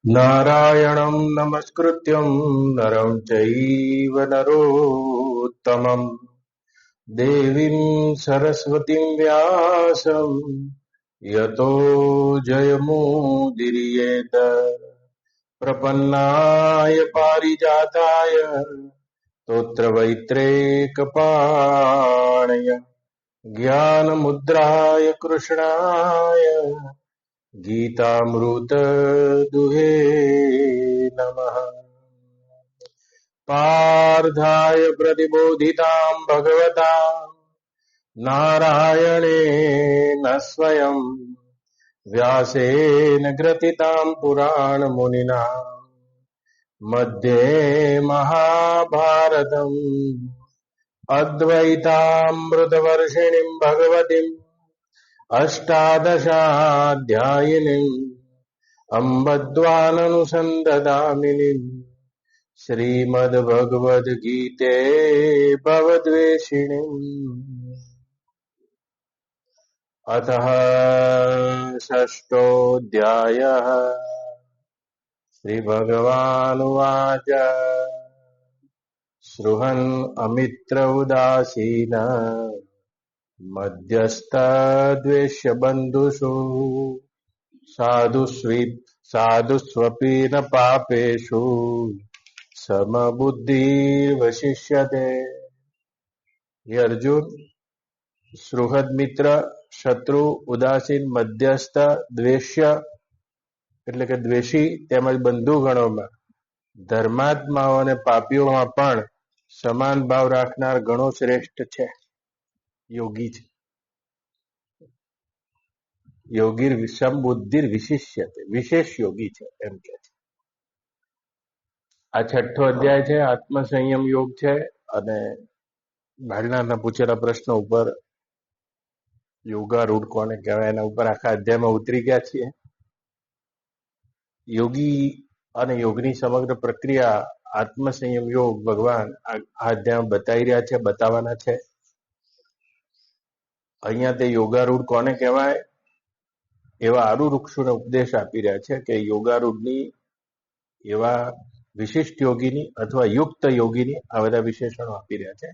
नारायणं नमस्कृत्यं नरं चैव नरोत्तमं देवीं सरस्वतीं व्यासं यतो जयमुदीरयेत प्रपन्नाय पारिजाताय स्तोत्रवैत्रेकपाणय ज्ञानमुद्राय कृष्णाय गीतामृतदुहे नमः। पार्थाय प्रतिबोधितां भगवता नारायणेन स्वयं व्यासेन ग्रथितां पुराणमुनिना मध्ये महाभारतम् अद्वैतामृतवर्षिणीं भगवतीम् अष्टादशाध्यायिनीम् अम्बद्वाननुसन्ददामिनीम् श्रीमद्भगवद्गीते भवद्वेषिणीम्। अतः षष्ठोऽध्यायः। श्रीभगवानुवाच सृहन् अमित्र उदासीन मध्यस्थद्वेष्य बन्धुषु साधुष्वपि न पापेषु समबुद्धिर्वशिष्यते। हे अर्जुन, સૃહદ મિત્ર, શત્રુ, ઉદાસીન, મધ્યસ્થ, દ્વેષ્ય એટલે કે દ્વેષી તેમજ બંધુગણોમાં ધર્માત્માઓ અને પાપીઓમાં પણ સમાન ભાવ રાખનાર ગણો શ્રેષ્ઠ છે. યોગી છે. યોગીર સમબુદ્ધિર વિશિષ્યતે, વિશેષ યોગી છે એમ કે છે. આ છઠ્ઠો અધ્યાય છે, આત્મસંયમ યોગ છે. અને ભાગનાથના પૂછેલા પ્રશ્નો ઉપર યોગારૂઢ કોને કહેવાય એના ઉપર આખા અધ્યાયમાં ઉતરી ગયા છીએ. યોગી અને યોગની સમગ્ર પ્રક્રિયા આત્મસંયમ યોગ ભગવાન આ અધ્યાયમાં બતાવી રહ્યા છે, બતાવવાના છે. અહીંયા તે યોગારૂઢ કોને કહેવાય એવા આરુવૃક્ષોને ઉપદેશ આપી રહ્યા છે કે યોગારૂઢની એવા વિશિષ્ટ યોગીની અથવા યુક્ત યોગીની આ બધા વિશેષણો આપી રહ્યા છે.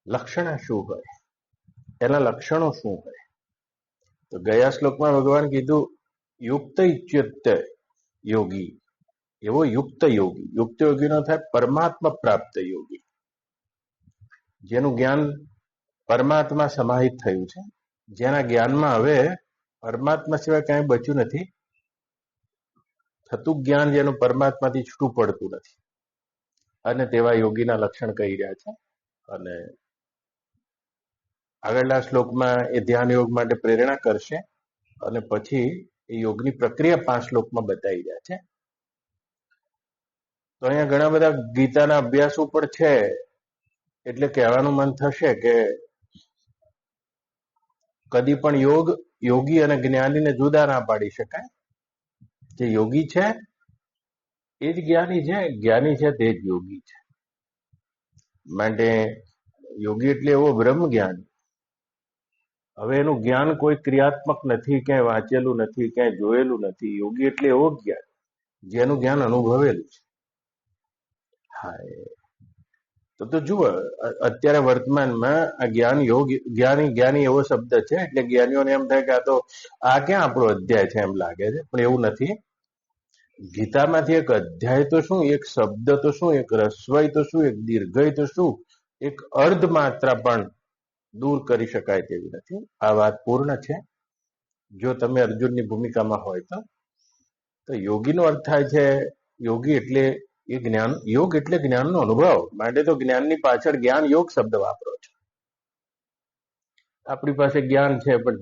લક્ષણ શું હોય, એના લક્ષણો શું હોય? તો ગયા શ્લોકમાં ભગવાન કીધું યુક્ત ઇચ્યુક્ત યોગી, એવો યુક્ત યોગી. યુક્ત યોગીનો થાય પરમાત્મા પ્રાપ્ત યોગી, જેનું જ્ઞાન પરમાત્મા સમાહિત થયું છે, જેના જ્ઞાનમાં હવે પરમાત્મા સિવાય કાંઈ બચ્યું નથી, થતું જ્ઞાન જેનું પરમાત્માથી છૂટું પડતું નથી. અને તેવા યોગીના લક્ષણ કહી રહ્યા છે. અને આગળના શ્લોકમાં એ ધ્યાન યોગ માટે પ્રેરણા કરશે અને પછી એ યોગની પ્રક્રિયા 5 શ્લોકમાં બતાવી રહ્યા છે. તો અહીંયા ઘણા બધા ગીતાના અભ્યાસો પણ છે, એટલે કહેવાનું મન થશે કે કદી પણ યોગી અને જ્ઞાનીને જુદા ના પાડી શકાય. જે યોગી છે એ જ જ્ઞાની છે, જ્ઞાની છે તે જ યોગી છે. માટે યોગી એટલે એવો બ્રહ્મ જ્ઞાની. હવે એનું જ્ઞાન કોઈ ક્રિયાત્મક નથી, ક્યાંય વાંચેલું નથી, ક્યાંય જોયેલું નથી. યોગી એટલે એવો જ્ઞાન જેનું જ્ઞાન અનુભવેલું છે. હા, તો જુઓ અત્યારે વર્તમાનમાં આ જ્ઞાન યોગ જ્ઞાની એવો શબ્દ છે એટલે જ્ઞાનીઓને એમ થાય કે આ તો આ ક્યાં આપણો અધ્યાય છે એમ લાગે છે, પણ એવું નથી. ગીતામાંથી એક અધ્યાય તો શું, એક શબ્દ તો શું, એક રસ્વઈ તો શું, એક દીર્ઘય તો શું, એક અર્ધ માત્રા પણ દૂર કરી શકાય તેવી નથી. આ વાત પૂર્ણ છે જો તમે અર્જુનની ભૂમિકામાં હોય તો. યોગીનો અર્થ થાય છે, યોગી એટલે એ જ્ઞાન, યોગ એટલે જ્ઞાનનો અનુભવ. માટે તો જ્ઞાનની પાછળ જ્ઞાન યોગ શબ્દ વાપરો છો. આપણી પાસે જ્ઞાન છે પણ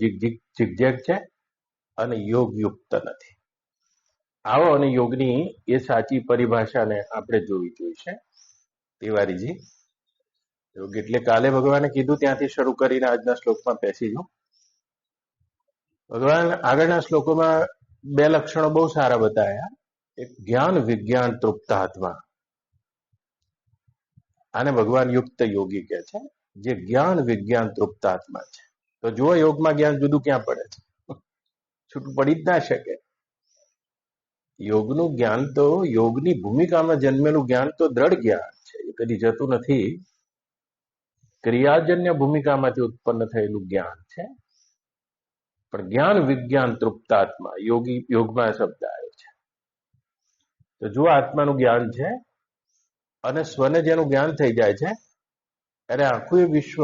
ઝીકઝેક છે અને યોગ યુક્ત નથી. આવો અને યોગની એ સાચી પરિભાષાને આપણે જોવી જોઈશે. તિવારીજી, યોગ એટલે કાલે ભગવાને કીધું ત્યાંથી શરૂ કરીને આજના શ્લોકમાં બેસી જાઓ. ભગવાન આગળના શ્લોકોમાં 2 લક્ષણો બહુ સારા બતાવ્યા. એક જ્ઞાન વિજ્ઞાન તૃપ્તાત્મા, આને ભગવાન યુક્ત યોગી કહે છે, જે જ્ઞાન વિજ્ઞાન તૃપ્તાત્મા છે. તો જુઓ યોગમાં જ્ઞાન જુદું ક્યાં પડે છે, છૂટું પડી જ ના શકે. યોગનું જ્ઞાન તો યોગની ભૂમિકામાં જન્મેલું જ્ઞાન તો દ્રઢ જ્ઞાન છે, એ કદી જતું નથી. ક્રિયાજન્ય ભૂમિકામાંથી ઉત્પન્ન થયેલું જ્ઞાન છે. પણ જ્ઞાન વિજ્ઞાન તૃપ્તાત્મા યોગમાં શબ્દ આવ્યો છે. તો જો આત્માનું જ્ઞાન છે અને સ્વને જેનું જ્ઞાન થઈ જાય છે, ત્યારે આખું એ વિશ્વ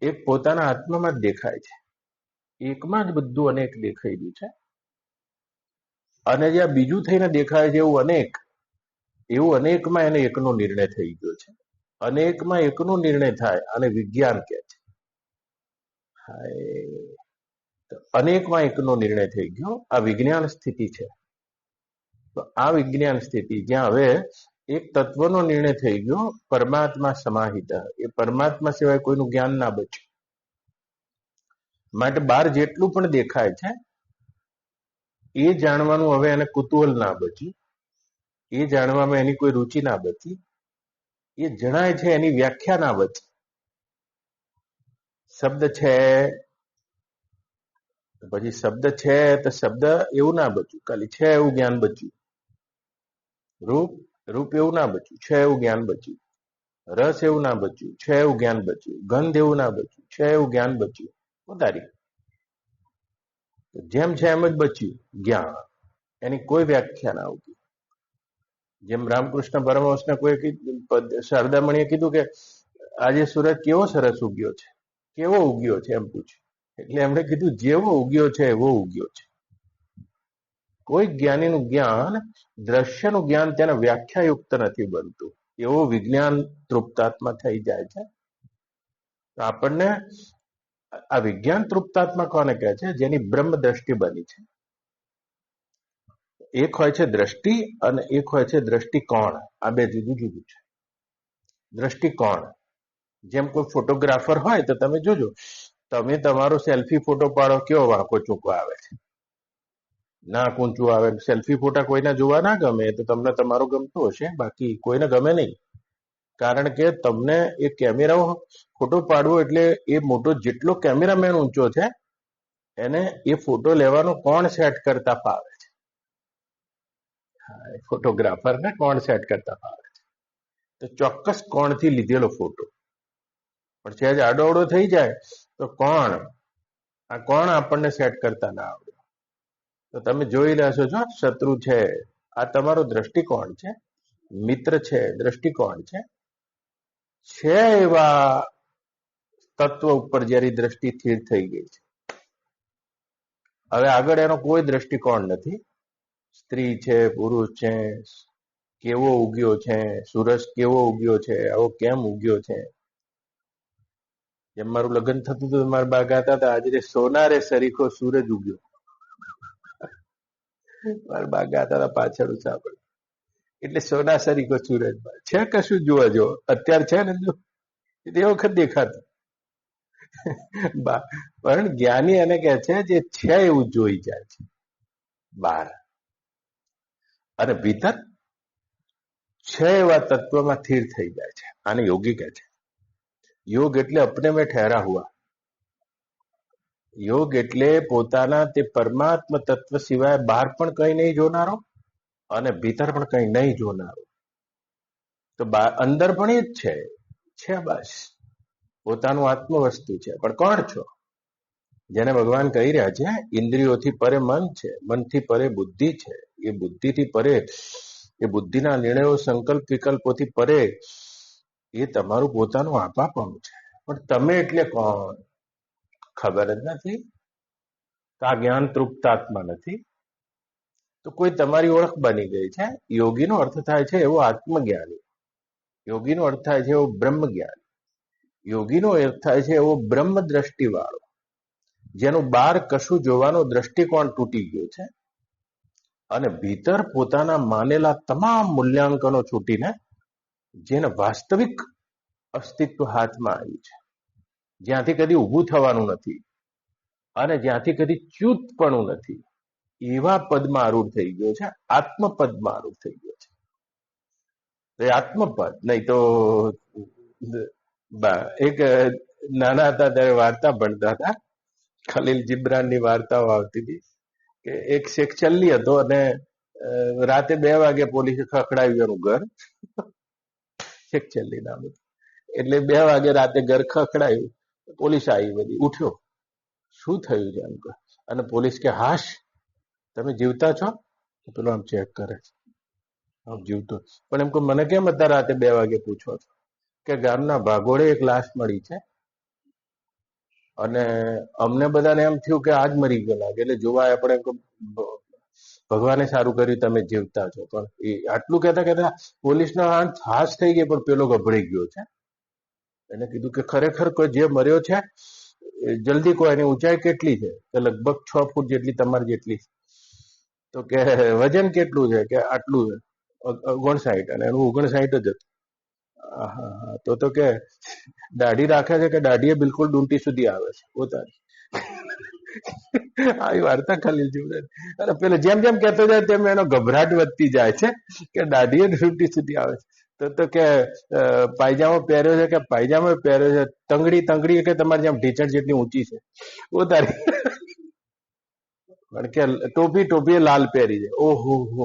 એક પોતાના આત્મામાં જ દેખાય છે. એકમાં જ બધું અનેક દેખાઈ રહ્યું છે. અને જ્યાં બીજું થઈને દેખાય છે એવું અનેકમાં એને એકનો નિર્ણય થઈ ગયો છે. અનેકમાં એકનો નિર્ણય થાય અને વિજ્ઞાન કહે છે. અનેકમાં એકનો નિર્ણય થઈ ગયો, આ વિજ્ઞાન સ્થિતિ છે. તો આ વિજ્ઞાન સ્થિતિ જ્યાં હવે એક તત્વનો નિર્ણય થઈ ગયો, પરમાત્મા સમાહિત, એ પરમાત્મા સિવાય કોઈનું જ્ઞાન ના બચ્યું. માટે બહાર જેટલું પણ દેખાય છે એ જાણવાનું હવે એને કુતૂહલ ના બચ્યું, એ જાણવામાં એની કોઈ રુચિ ના બચી, એ જણાય છે એની વ્યાખ્યા ના બચી. શબ્દ છે પછી શબ્દ છે તો શબ્દ એવું ના બચ્યું, ખાલી છે એવું જ્ઞાન બચ્યું. રૂપ એવું ના બચ્યું, છે એવું જ્ઞાન બચ્યું. રસ એવું ના બચ્યું, છે એવું જ્ઞાન બચ્યું. ગંધ એવું ના બચ્યું, છે એવું જ્ઞાન બચ્યું. વધારી જેમ છે એમ જ બચ્યું જ્ઞાન, એની કોઈ વ્યાખ્યા ના આવતી. જેમ રામકૃષ્ણ પરમહંસને કોઈ શારદામણીએ કીધું કે આજે સૂરજ કેવો સરસ ઉગ્યો છે, કેવો ઉગ્યો છે એમ પૂછ્યું. એટલે એમણે કીધું જેવો ઉગ્યો છે એવો ઉગ્યો છે. કોઈ જ્ઞાનીનું જ્ઞાન, દ્રશ્યનું જ્ઞાન તેના વ્યાખ્યાયુક્ત નથી બનતું, એવો વિજ્ઞાન તૃપ્તાત્મા થઈ જાય છે. તો આપણને આ વિજ્ઞાન તૃપ્તાત્મા કોને કહે છે? જેની બ્રહ્મ દ્રષ્ટિ બની છે. એક હોય છે દ્રષ્ટિ અને એક હોય છે દ્રષ્ટિકોણ. આ બે જુદું જુદું છે. દ્રષ્ટિકોણ, જેમ કોઈ ફોટોગ્રાફર હોય તો તમે જોજો, તમે તમારો સેલ્ફી ફોટો પાડો, કેવો વાંકો ચૂકો આવે છે, ના ઊંચું આવે. સેલ્ફી ફોટા કોઈને જોવા ના ગમે તો તમને તમારો ગમતો હશે, બાકી કોઈને ગમે નહીં. કારણ કે તમને એ કેમેરા ફોટો પાડવો એટલે એ મોટો જેટલો કેમેરામેન ઊંચો છે એને એ ફોટો લેવાનો કોણ સેટ કરતા ફાવે છે. ફોટોગ્રાફરને કોણ સેટ કરતા ફાવે છે. તો ચોક્કસ કોણથી લીધેલો ફોટો, પણ સહેજ આડોઅવડો થઈ જાય તો કોણ આપણને સેટ કરતા ના આવડે. તો તમે જોઈ રહ્યા છો, શત્રુ છે આ તમારો દ્રષ્ટિકોણ છે, મિત્ર છે દ્રષ્ટિકોણ છે. એવા તત્વ ઉપર જયારે દ્રષ્ટિ સ્થિર થઈ ગઈ છે, હવે આગળ એનો કોઈ દ્રષ્ટિકોણ નથી. સ્ત્રી છે, પુરુષ છે, કેવો ઉગ્યો છે, સૂરજ કેવો ઉગ્યો છે, આવો કેમ ઉગ્યો છે. જેમ મારું લગ્ન થતું હતું, મારા બા ગાતા હતા, આજે સોનારે સરીખો સૂરજ ઉગ્યો. મારા બા ગાતા હતા, પાછળ સાંભળ્યું. એટલે સોના સરીખો સૂરજ છે, કશું જોવા જો અત્યારે છે ને, એ વખત દેખાતું. પણ જ્ઞાની એને કહે છે જે છે એવું જોઈ જાય છે બહાર, અને ભીતર છે એવા તત્વમાં સ્થિર થઈ જાય છે. આને યોગી કહે છે. યોગ એટલે અપને મેં ઠહેરા હુઆ. યોગ એટલે પોતાના તે પરમાત્મા તત્વ સિવાય બહાર પણ કઈ નહીં જોનારો અને ભીતર પણ કઈ નહીં જોનારો. તો અંદર પણ એ જ છે બસ પોતાનું આત્મ વસ્તુ છે. પણ કોણ છો? જેને ભગવાન કહી રહ્યા છે ઇન્દ્રિયોથી પરે મન છે, મનથી પરે બુદ્ધિ છે, એ બુદ્ધિથી પરે, એ બુદ્ધિના નિર્ણયો સંકલ્પ વિકલ્પોથી પરે એ તમારું પોતાનું આપાપણું છે. પણ તમે એટલે કોણ ખબર જ નથી. તો આ જ્ઞાન તૃપ્તાત્મા નથી. તો કોઈ તમારી ઓળખ બની ગઈ છે. યોગીનો અર્થ થાય છે એવો આત્મજ્ઞાની, યોગીનો અર્થ થાય છે એવો બ્રહ્મ જ્ઞાની, યોગીનો અર્થ થાય છે એવો બ્રહ્મ દ્રષ્ટિ વાળો, જેનું બહાર કશું જોવાનો દ્રષ્ટિકોણ તૂટી ગયો છે અને ભીતર પોતાના માનેલા તમામ મૂલ્યાંકનો છૂટીને જેને વાસ્તવિક અસ્તિત્વ હાથમાં આવ્યું છે, જ્યાંથી કદી ઊભું થવાનું નથી અને જ્યાંથી કદી ચ્યુતપણું નથી, એવા પદમાં આરૂઢ થઈ ગયો છે. આત્મપદમાં આરૂઢ થઈ ગયો છે. એ આત્મપદ નહીં તો એક નાના હતા ત્યારે વાર્તા ભણતા હતા, ખલીલ જીબ્રાનની વાર્તાઓ આવતી હતી કે એક શેખ ચલ્લી હતો અને રાતે 2 વાગે પોલીસે ખખડાવ્યું એનું ઘર, છેક છેલ્લી નામ. એટલે 2 વાગે રાતે ઘર ખખડાયું, પોલીસ આવી, બધી ઉઠ્યો, શું થયું છે એમ કે. અને પોલીસ કે હાશ તમે જીવતા છો? પેલો આમ ચેક કરે છે, આમ જીવતો. પણ એમ કે મને કેમ અત્યારે રાતે 2 વાગે પૂછો છો? કે ગામના ભાગોળે એક લાશ મળી છે અને અમને બધાને એમ થયું કે આજ મરી ગયેલા, એટલે જોવા આપણે ભગવાને સારું કર્યું તમે જીવતા છો. પણ એ આટલું કહેતા કહેતા પોલીસનો હાશ થઈ ગઈ, પણ પેલો ગભરાઈ ગયો છે. એને કીધું કે ખરેખર કોઈ જે મર્યો છે જલ્દી કહો, એની ઊંચાઈ કેટલી છે? કે લગભગ 6 ફૂટ જેટલી, તમારી જેટલી. તો કે વજન કેટલું છે? કે આટલું છે, 59. અને એનું 59 જ હતું. તો કે દાઢી રાખે છે? કે દાઢીએ બિલકુલ ડૂંટી સુધી આવે છે પોતાની. આવી વાર્તા ખલીલ જીવડાની. અને પેલો જેમ જેમ કહેતો જાય તેમ એનો ગભરાટ વધતી જાય છે કે દાઢીએ ડૂંટી સુધી આવે છે. તો કે પાયજામો પહેર્યો છે? કે પાયજામો પહેર્યો છે. તંગડી કે તમારી જેમ ઢીચણ જેટલી ઊંચી છે પોતાની. પણ કે ટોપી લાલ પહેરી છે. ઓહો હો,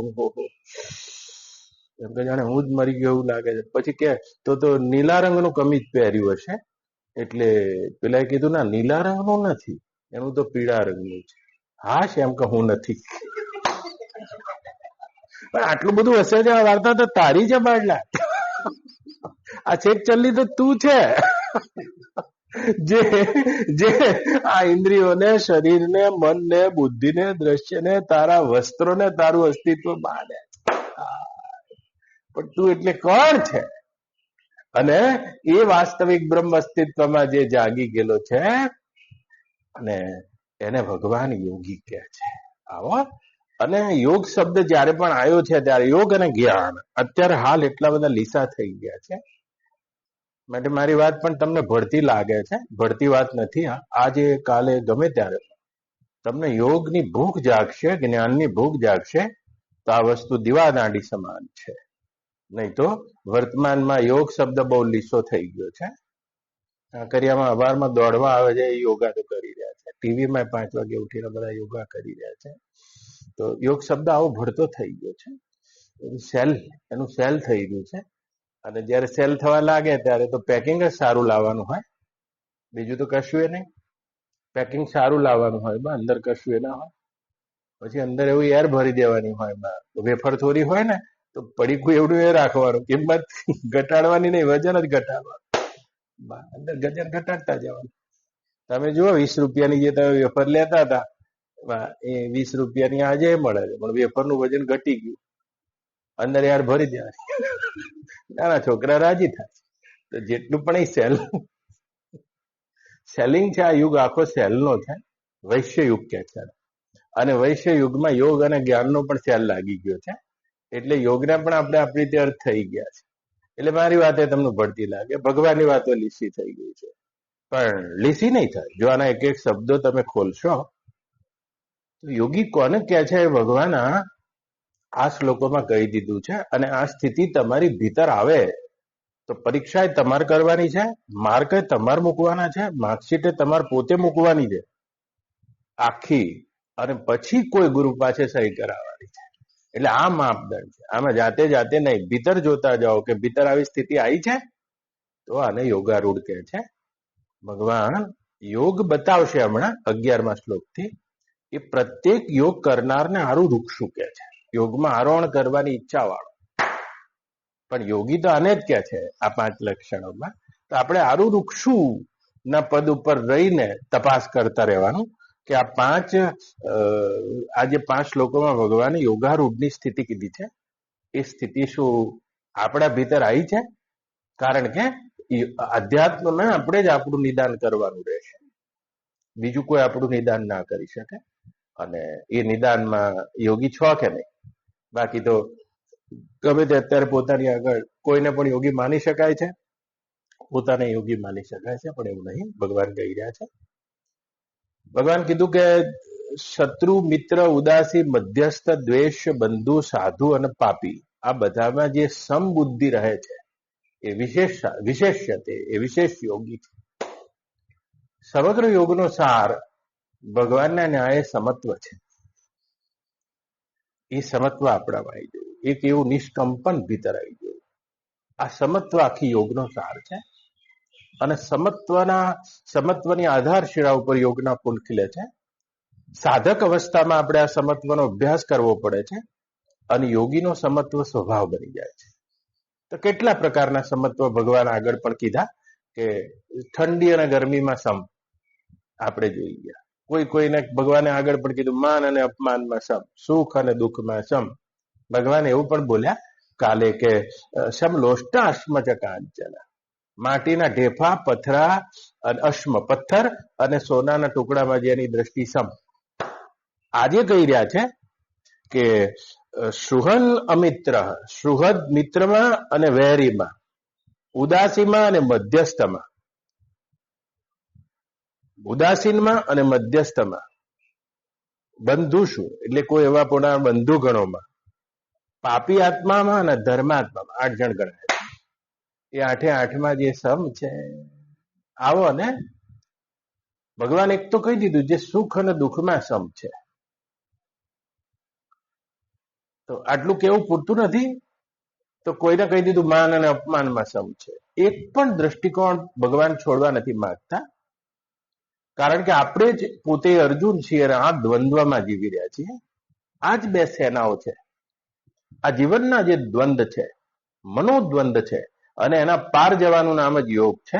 એમ કે જાણે હું જ મરી ગયો એવું લાગે છે. પછી કે તો નીલા રંગનું કમીજ પહેર્યું હશે. એટલે પેલા કીધું ના, નીલા રંગનું નથી, એનું તો પીળા રંગનું છે. હાશ, એમ કે હું નથી. પણ આટલું બધું હશે છે આ વાર્તા તો તારી છે બાળલા. આ છેક ચલ્લી તો તું છે, જે આ ઇન્દ્રિયોને, શરીરને, મનને, બુદ્ધિને, દ્રશ્યને, તારા વસ્ત્રોને, તારું અસ્તિત્વ માને. પણ તું એટલે કોણ છે? અને એ વાસ્તવિક બ્રહ્મ અસ્તિત્વમાં જે જાગી ગયેલો છે, અને એને ભગવાન યોગી કહે છે. આવો. અને યોગ શબ્દ જયારે પણ આવ્યો છે ત્યારે યોગ અને જ્ઞાન અત્યારે હાલ એટલા બધા લીસા થઈ ગયા છે, માટે મારી વાત પણ તમને ભળતી લાગે છે. ભળતી વાત નથી. આજે કાલે ગમે ત્યારે તમને યોગની ભૂખ જાગશે, જ્ઞાનની ભૂખ જાગશે, તો આ વસ્તુ દીવાદાંડી સમાન છે. નહીં તો વર્તમાનમાં યોગ શબ્દ બહુ લીસો થઈ ગયો છે. કાંકરિયામાં અવારમાં દોડવા આવે છે, એ યોગા તો કરી રહ્યા છે. ટીવીમાં 5 વાગે ઉઠીને બધા યોગા કરી રહ્યા છે. તો યોગ શબ્દ આવો ભળતો થઈ ગયો છે. એનું સેલ થઈ ગયું છે. અને જયારે સેલ થવા લાગે ત્યારે તો પેકિંગ જ સારું લાવવાનું હોય, બીજું તો કશું એ નહીં. પેકિંગ સારું લાવવાનું હોય, અંદર કશું એ ના હોય. પછી અંદર એવું એર ભરી દેવાની હોય, વેફર થોડી હોય ને તો પડીકું એવડું એ રાખવાનું, કિંમત ઘટાડવાની નહીં, વજન જ ઘટાડવાનું. અંદર વજન ઘટાડતા જવાનું. તમે જુઓ 20 રૂપિયાની જે તમે વેફર લેતા હતા, એ 20 રૂપિયાની આજે મળે છે, પણ વેફરનું વજન ઘટી ગયું. અંદર યાર ભરી દેવાની, નાના છોકરા રાજી થાય. તો જેટલું પણ એ સેલિંગ છે, આ યુગ આખો સેલનો છે. વૈશ્ય યુગ કે છે. અને વૈશ્ય યુગમાં યોગ અને જ્ઞાનનો પણ સેલ લાગી ગયો છે. એટલે યોગના પણ આપણે આપણી રીતે અર્થ થઈ ગયા છે. એટલે મારી વાત એ તમને ભળતી લાગે, ભગવાનની વાતો લીસી થઈ ગઈ છે. પણ લીસી નહીં થાય. જો આના એક એક શબ્દો તમે ખોલશો તો યોગી કોને કહે છે એ ભગવાન આ શ્લોકોમાં કહી દીધું છે. અને આ સ્થિતિ તમારી ભીતર આવે તો પરીક્ષા તમારે કરવાની છે, માર્ક તમારે મૂકવાના છે, માર્કશીટ તમારે પોતે મૂકવાની છે આખી, અને પછી કોઈ ગુરુ પાસે સહી કરાવવાની છે. એટલે આ માપદંડ છે. આમાં જાતે જાતે નહીં, ભીતર જોતા જાઓ કે ભીતર આવી સ્થિતિ આવી છે, તો આને યોગારૂઢ કહે છે. ભગવાન યોગ બતાવશે હમણાં 11મા શ્લોકથી. એ પ્રત્યેક યોગ કરનારને આરું રૂક્ષું કહે છે, યોગમાં આરોહણ કરવાની ઈચ્છા વાળો. પણ યોગી તો આને જ કહે છે આ 5 લક્ષણોમાં. તો આપણે આરું રૂક્ષું ના પદ ઉપર રહીને તપાસ કરતા રહેવાનું કે આ જે 5 શ્લોકોમાં ભગવાને યોગારૂઢની સ્થિતિ કીધી છે, એ સ્થિતિ શું આપણા ભીતર આવી છે? કારણ કે અધ્યાત્મમાં આપણે જ આપણું નિદાન કરવાનું રહેશે, બીજું કોઈ આપણું નિદાન ના કરી શકે. અને એ નિદાનમાં યોગી છો કે નહીં? બાકી તો ગમે તે અત્યારે પોતાની આગળ કોઈને પણ યોગી માની શકાય છે, પોતાને યોગી માની શકાય છે, પણ એવું નહીં. ભગવાન કહી રહ્યા છે, ભગવાન કીધું કે શત્રુ, મિત્ર, ઉદાસી, મધ્યસ્થ, દ્વેષ, બંધુ, સાધુ અને પાપી, આ બધામાં જે સમબુદ્ધિ રહે છે એ વિશેષ્ય છે, એ વિશેષ યોગી છે. સમગ્ર યોગનો સાર ભગવાનના ન્યાય સમત્વ છે. એ સમત્વ આપણામાં આવી જવું, એક એવું નિષ્કંપન ભીતર આવી જવું. આ સમત્વ આખી યોગનો સાર છે. અને સમત્વની આધારશિળા ઉપર યોગના ફૂલ ખીલે છે. સાધક અવસ્થામાં આપણે આ સમત્વનો અભ્યાસ કરવો પડે છે અને યોગીનો સમત્વ સ્વભાવ બની જાય છે. તો કેટલા પ્રકારના સમત્વ ભગવાન આગળ પણ કીધા કે ઠંડી અને ગરમીમાં સમ આપણે જોઈ ગયા. કોઈને ભગવાને આગળ પણ કીધું માન અને અપમાનમાં સમ, સુખ અને દુઃખમાં સમ. ભગવાન એવું પણ બોલ્યા કાલે કે સમલોષ્ટા અશ્મ ચ કાંચન, માટીના ઢેફા, પથરા અને અશ્મ પથ્થર અને સોનાના ટુકડામાં જેની દ્રષ્ટિ સમ. આજે કહી રહ્યા છે કે સુહન અમિત્ર, સુહદ મિત્રમાં અને વૈરીમાં, ઉદાસીમાં અને મધ્યસ્થમાં, ઉદાસીનમાં અને મધ્યસ્થમાં, બંધુ શું એટલે કોઈ એવા પોતાના બંધુગણોમાં, પાપી આત્મામાં અને ધર્માત્મામાં, 8 જણ ગણાય. એ 8 જે સમ છે આવો ને ભગવાન એક તો કહી દીધું જે સુખ અને દુઃખમાં સમ છે. તો આટલું કેવું પૂરતું નથી, તો કોઈને કહી દીધું માન અને અપમાનમાં સમ છે. એક પણ દ્રષ્ટિકોણ ભગવાન છોડવા નથી માંગતા, કારણ કે આપણે જ પોતે અર્જુન છીએ અને આ દ્વંદ્વમાં જીવી રહ્યા છીએ. આ જ 2 સેનાઓ છે. આ જીવનના જે દ્વંદ છે, મનોદ્વંદ છે, અને એના પાર જવાનું નામ જ યોગ છે.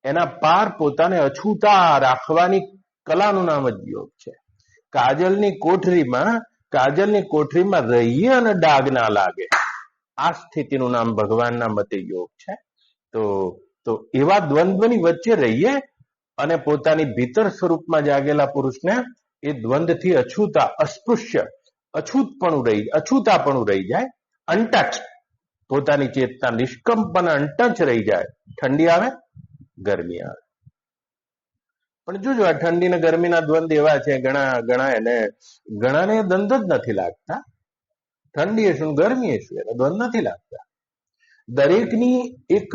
એના પાર પોતાને અછૂતા રાખવાની કલાનું નામ જ યોગ છે. કાજલની કોઠરીમાં રહીએ અને ડાઘ ના લાગે, આ સ્થિતિનું નામ ભગવાનના મતે યોગ છે. તો એવા દ્વંદ્વની વચ્ચે રહીએ અને પોતાની ભીતર સ્વરૂપમાં જાગેલા પુરુષને એ દ્વંદથી અછૂતા, અસ્પૃશ્ય, અછૂતાપણું રહી જાય, અનટચ, પોતાની ચેતના નિષ્કંપન અનટચ રહી જાય. ઠંડી આવે, ગરમી આવે. પણ જોજો આ ઠંડી ને ગરમીના દ્વંદ એવા છે, ઘણાને દ્વંદ જ નથી લાગતા. ઠંડી એ શું, ગરમી એ શું, એનો દ્વંદ નથી લાગતા. દરેકની એક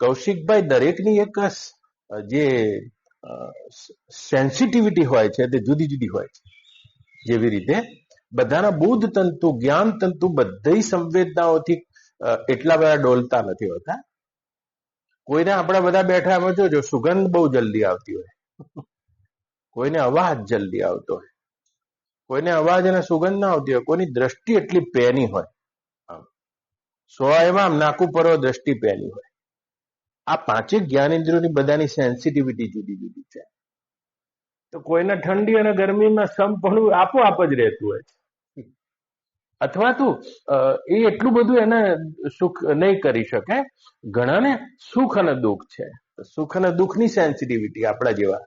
કૌશિકભાઈ, દરેકની એક જે સેન્સિટિવિટી હોય છે તે જુદી જુદી હોય છે. જેવી રીતે બધાના બુદ્ધ તંતુ, જ્ઞાન તંતુ બધી સંવેદનાઓથી એટલા બધા ડોલતા નથી હોતા. કોઈને આપણા બધા બેઠા એમાં જોજો સુગંધ બહુ જલ્દી આવતી હોય, કોઈને અવાજ જલ્દી આવતો હોય, કોઈને અવાજ અને સુગંધ ના આવતી હોય, કોઈની દ્રષ્ટિ એટલી પેની હોય, 100 એમાં નાકુ પરો દ્રષ્ટિ પેની હોય. આ 5 જ્ઞાનેન્દ્રિયોની બધાની સેન્સિટિવિટી જુદી જુદી છે. તો કોઈને ઠંડી અને ગરમીમાં સમપણું આપોઆપ જ રહેતું હોય છે. અથવા તો એ એટલું બધું એને સુખ નહીં કરી શકે. ઘણાને સુખ અને દુઃખ છે, સુખ અને દુઃખની સેન્સિટિવિટી આપણા જેવા.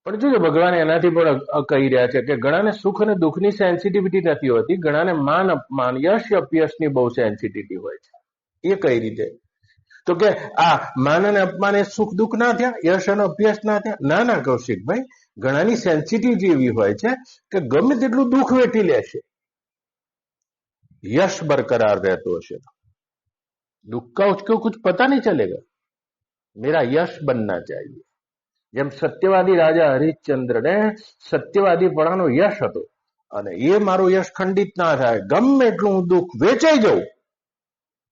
પણ જોજો ભગવાન એનાથી પણ કહી રહ્યા છે કે ઘણાને સુખ અને દુઃખની સેન્સિટિવિટી નથી હોતી, ઘણાને માન અપમાન, યશ અપયશની બહુ સેન્સિટિવિટી હોય છે. એ કઈ રીતે? તો કે આ માન અને અપમાન એ સુખ દુઃખ ના થયા, યશ અને અપયશ ના થયા? ના કૌશિકભાઈ, ઘણાની સેન્સિટિવિટી એવી હોય છે કે ગમે તેટલું દુઃખ વેઠી લેશે, यश बरकरार रहते हशे, दुख का उसको कुछ पता नहीं चलेगा, मेरा यश बनना चाहिए. જેમ સત્યવાદી રાજા હરિશ્ચંદ્ર ને સત્યવાદીપણાનો યશ હતો અને એ મારો યશ ખંડિત ના થાય, ગમે એટલું હું દુઃખ વેચાઈ જાઉં,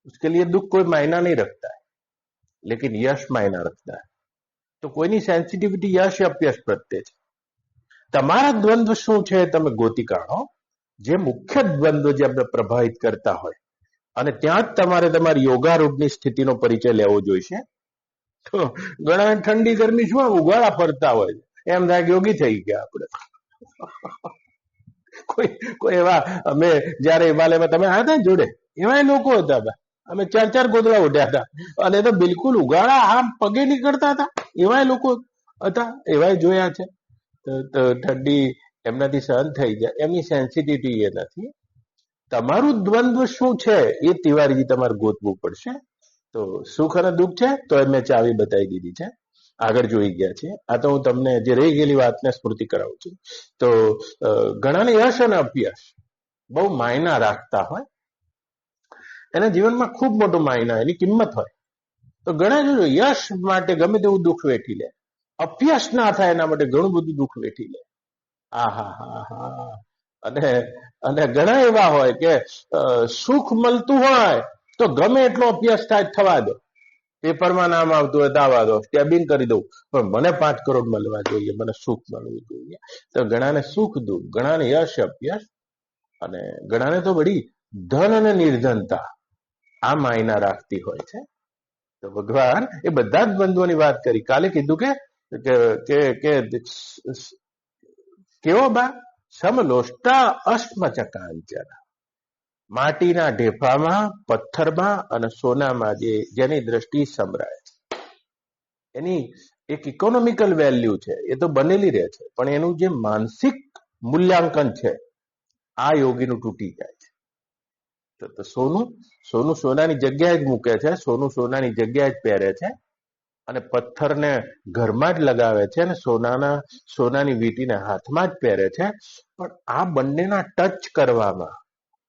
उसके लिए दुख कोई मायना नहीं रखता है, लेकिन यश मायना रखता है. तो કોઈની સેન્સિટિવિટી યશ અપયશ પ્રત્યે છે. તમારા દ્વંદ્વ શું છે તમે ગોતી કાઢો, જે મુખ્ય દ્વંદ્વ જે આપણે પ્રભાવિત કરતા હોય, અને ત્યાં જ તમારે તમારી યોગારૂઢની સ્થિતિનો પરિચય લેવો જોઈશે. તો ઘણા ઠંડી ગરમી શું ઉગાડા ફરતા હોય, એમ થાય કે યોગી થઈ ગયા આપણે. કોઈ એવા, અમે જયારે હિમાલયમાં તમે આવ્યા હતા જોડે, એવા લોકો હતા, અમે 4 ગોદડા ઉઠ્યા હતા, અને તો બિલકુલ ઉગાડા આમ પગે નીકળતા હતા, એવા લોકો હતા, એવા જોયા છે. તો ઠંડી એમનાથી સહન થઈ જાય, એમની સેન્સિટિવિટી એ નથી. તમારું દ્વંદ્વ શું છે એ તિવારીજી તમારે ગોતવું પડશે. તો સુખ અને દુઃખ છે તો મેં ચાવી બતાવી દીધી છે, આગળ જોઈ ગયા છે. આ તો હું તમને જે રહી ગયેલી વાતને સ્મૃતિ કરાવું છું. તો ઘણાને યશ અને અપયશ બહુ માયના રાખતા હોય, એના જીવનમાં ખૂબ મોટો માયના, એની કિંમત હોય. તો ઘણા જોજો યશ માટે ગમે તેવું દુઃખ વેઠી લે, અપયશ ના થાય એના માટે ઘણું બધું દુઃખ વેઠી લે. આ હા હા હા. અને અને ઘણા એવા હોય કે સુખ મળતું હોય તો ગમે એટલો અભ્યાસ થાય થવા દો, પેપરમાં નામ આવતું હોય તો આવવા દો, સ્ટેબિંગ કરી દઉં, પણ મને 5 કરોડ મળવા જોઈએ, મને સુખ મળવું જોઈએ. તો ઘણાને સુખ દુઃખ, ઘણાને યશ અપયશ, અને ઘણાને તો બધી ધન અને નિર્ધનતા આ માયના રાખતી હોય છે. તો ભગવાન એ બધા જ બંધુઓની વાત કરી. કાલે કીધું કે કે કે કેવો બા સમલોષ્ટા અસ્મચકાંચન, માટીના ઢેફામાં, પથ્થરમાં અને સોનામાં જેની દ્રષ્ટિ સમરાય છે, એની એક ઇકોનોમિકલ વેલ્યુ છે, એ તો બનેલી રહે છે, પણ એનું જે માનસિક મૂલ્યાંકન છે આ યોગીનું તૂટી જાય છે. તો સોનું સોનું સોનાની જગ્યાએ જ મૂકે છે, સોનું સોનાની જગ્યાએ જ પહેરે છે, અને પથ્થરને ઘરમાં જ લગાવે છે, અને સોનાની વીંટીને હાથમાં જ પહેરે છે. પણ આ બંનેના ટચ કરવામાં,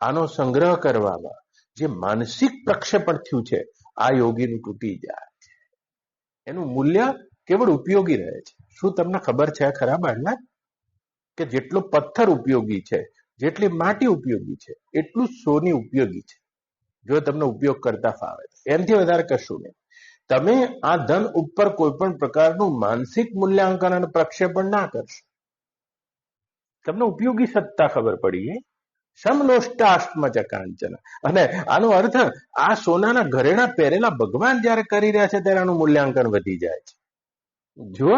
આનો સંગ્રહ કરવામાં જે માનસિક પ્રક્ષેપણ થયું છે આ યોગીનું તૂટી જાય, એનું મૂલ્ય કેવળ ઉપયોગી રહે છે. શું તમને ખબર છે ખરા બાળના કે જેટલો પથ્થર ઉપયોગી છે, જેટલી માટી ઉપયોગી છે, એટલું સોની ઉપયોગી છે, જો તમને ઉપયોગ કરતા ફાવે. એનાથી વધારે કશું નહીં. તમે આ ધન ઉપર કોઈ પણ પ્રકારનું માનસિક મૂલ્યાંકન અને પ્રક્ષેપણ ના કરશો, તમને ઉપયોગી સત્તા ખબર પડી. સમલોષ્ટાસ્મ ચ કાંચન. અને આનો અર્થ આ સોનાના ઘરેણા પહેરેલા ભગવાન જયારે કરી રહ્યા છે ત્યારે આનું મૂલ્યાંકન વધી જાય છે. જો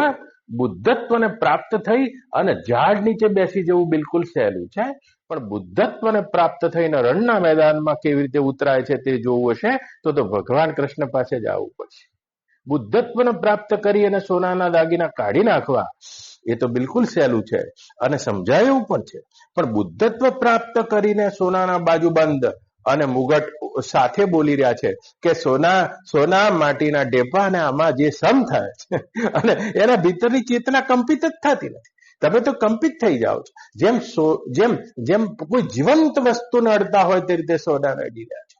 બુદ્ધત્વને પ્રાપ્ત થઈ અને ઝાડ નીચે બેસી જવું બિલકુલ સહેલું છે, પણ બુદ્ધત્વને પ્રાપ્ત થઈને રણના મેદાનમાં કેવી રીતે ઉતરાય છે તે જોવું હશે તો ભગવાન કૃષ્ણ પાસે જ આવવું પડશે. બુદ્ધત્વને પ્રાપ્ત કરી અને સોનાના દાગીના કાઢી નાખવા એ તો બિલકુલ સહેલું છે અને સમજાય એવું પણ છે, પણ બુદ્ધત્વ પ્રાપ્ત કરીને સોનાના બાજુબંધ અને મુગટ સાથે બોલી રહ્યા છે કે સોના માટીના ડેપા અને આમાં જે સમ થાય છે અને એના ભીતરની ચેતના કંપિત જ થતી નથી. તમે તો કંપિત થઈ જાઓ છો, જેમ જેમ કોઈ જીવંત વસ્તુને અડતા હોય તે રીતે સોનાને અડી રહ્યા છે.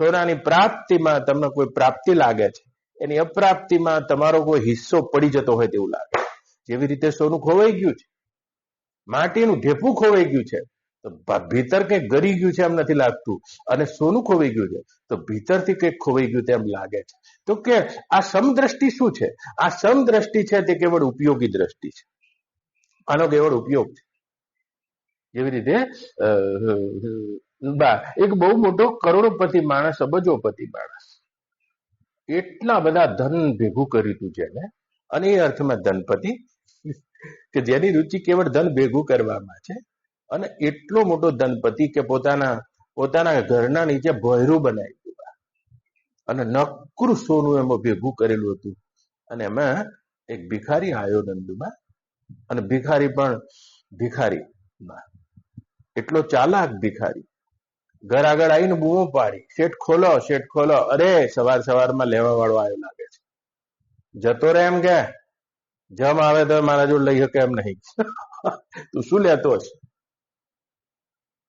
સોનાની પ્રાપ્તિમાં તમને કોઈ પ્રાપ્તિ લાગે છે, એની અપ્રાપ્તિમાં તમારો કોઈ હિસ્સો પડી જતો હોય તેવું લાગે. જેવી રીતે સોનું ખોવાઈ ગયું છે, માટીનું ઢેફું ખોવાઈ ગયું છે, તો ભીતર કંઈક ગરી ગયું છે એમ નથી લાગતું, અને સોનું ખોવાઈ ગયું છે તો ભીતરથી કંઈક ખોવાઈ ગયું તેમ લાગે છે. તો કે આ સમદ્રષ્ટિ શું છે? આ સમદ્રષ્ટિ છે તે કેવળ ઉપયોગી દ્રષ્ટિ છે, આનો કેવળ ઉપયોગ છે. જેવી રીતે એક બહુ મોટો કરોડોપતિ માણસ, અબજોપતિ માણસ, એટલા બધા ધન ભેગું કર્યું હતું જેને, અને એ અર્થમાં ધનપતિ કે જેની રુચિ કેવળ ધન ભેગું કરવામાં છે, અને એટલો મોટો ધનપતિ કે પોતાના ઘરના નીચે ભોયરું બનાવી દીધું અને નકરું સોનું એમાં ભેગું કરેલું હતું. અને એમાં એક ભિખારી આવ્યો નંદુમાં, અને ભિખારી પણ ભિખારી, એટલો ચાલાક ભિખારી, ઘર આગળ આવીને બૂમો પાડી, શેઠ ખોલો, શેઠ ખોલો. અરે સવારમાં લેવા વાળો આવ્યો લાગે છે, જતો રહે એમ કે, જમ આવે તો મારા જોડે લઈ શકે એમ નહીં. તું શું લેતો હશે?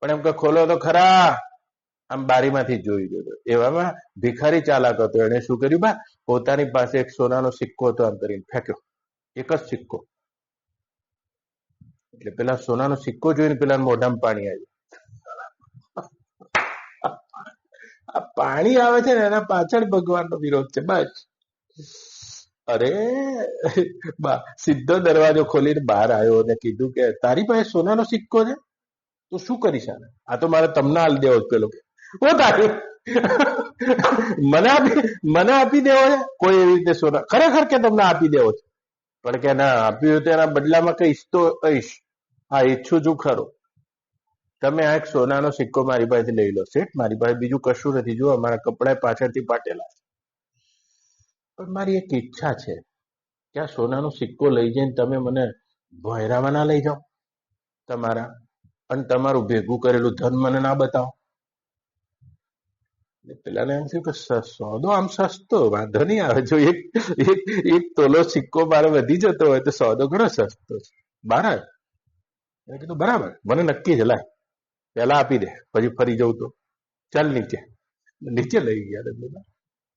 પણ એમ કે ખોલો તો ખરા. આમ બારીમાંથી જોઈ ગયો. એવામાં ભિખારી ચાલાક હતો, એને શું કર્યું બા, પોતાની પાસે એક સોનાનો સિક્કો હતો, આમ કરીને ફેંક્યો, એક જ સિક્કો. એટલે પેલા સોનાનો સિક્કો જોઈને પેલા મોઢામાં પાણી આવ્યું. આ પાણી આવે છે ને એના પાછળ ભગવાનનો વિરોધ છે, બસ. અરે સીધો દરવાજો ખોલીને બહાર આવ્યો અને કીધું કે તારી પાસે સોનાનો સિક્કો છે, તો શું કરીશ આને? આ તો મારે તમને હાલ દેવો પેલો કે તારી મને આપી દેવો છે કોઈ એવી રીતે સોના? ખરેખર કે તમને આપી દેવો છે? પણ કે ના, આપ્યું હોય તો એના બદલામાં કહીશ તો કહીશ. હા, ઈચ્છું છું ખરો. તમે આ એક સોનાનો સિક્કો મારી પાસેથી લઈ લો શેઠ, મારી પાસે બીજું કશું નથી, જુઓ મારા કપડા પાછળથી પાટેલા છે, પણ મારી એક ઈચ્છા છે કે આ સોનાનો સિક્કો લઈ જઈને તમે મને ભોયરામાં ના લઈ જાઓ તમારા, અને તમારું ભેગું કરેલું ધન મને ના બતાવો. પેલાને એમ થયું કે સોદો આમ સસ્તો, વાંધો નહીં આવે, જો એક તોલો સિક્કો મારે વધી જતો હોય તો સોદો ઘણો સસ્તો છે. બહાર મેં કીધું બરાબર, મને નક્કી છે, લાય પેલા આપી દે, પછી ફરી જવું તો ચાલ નીચે લઈ ગયા.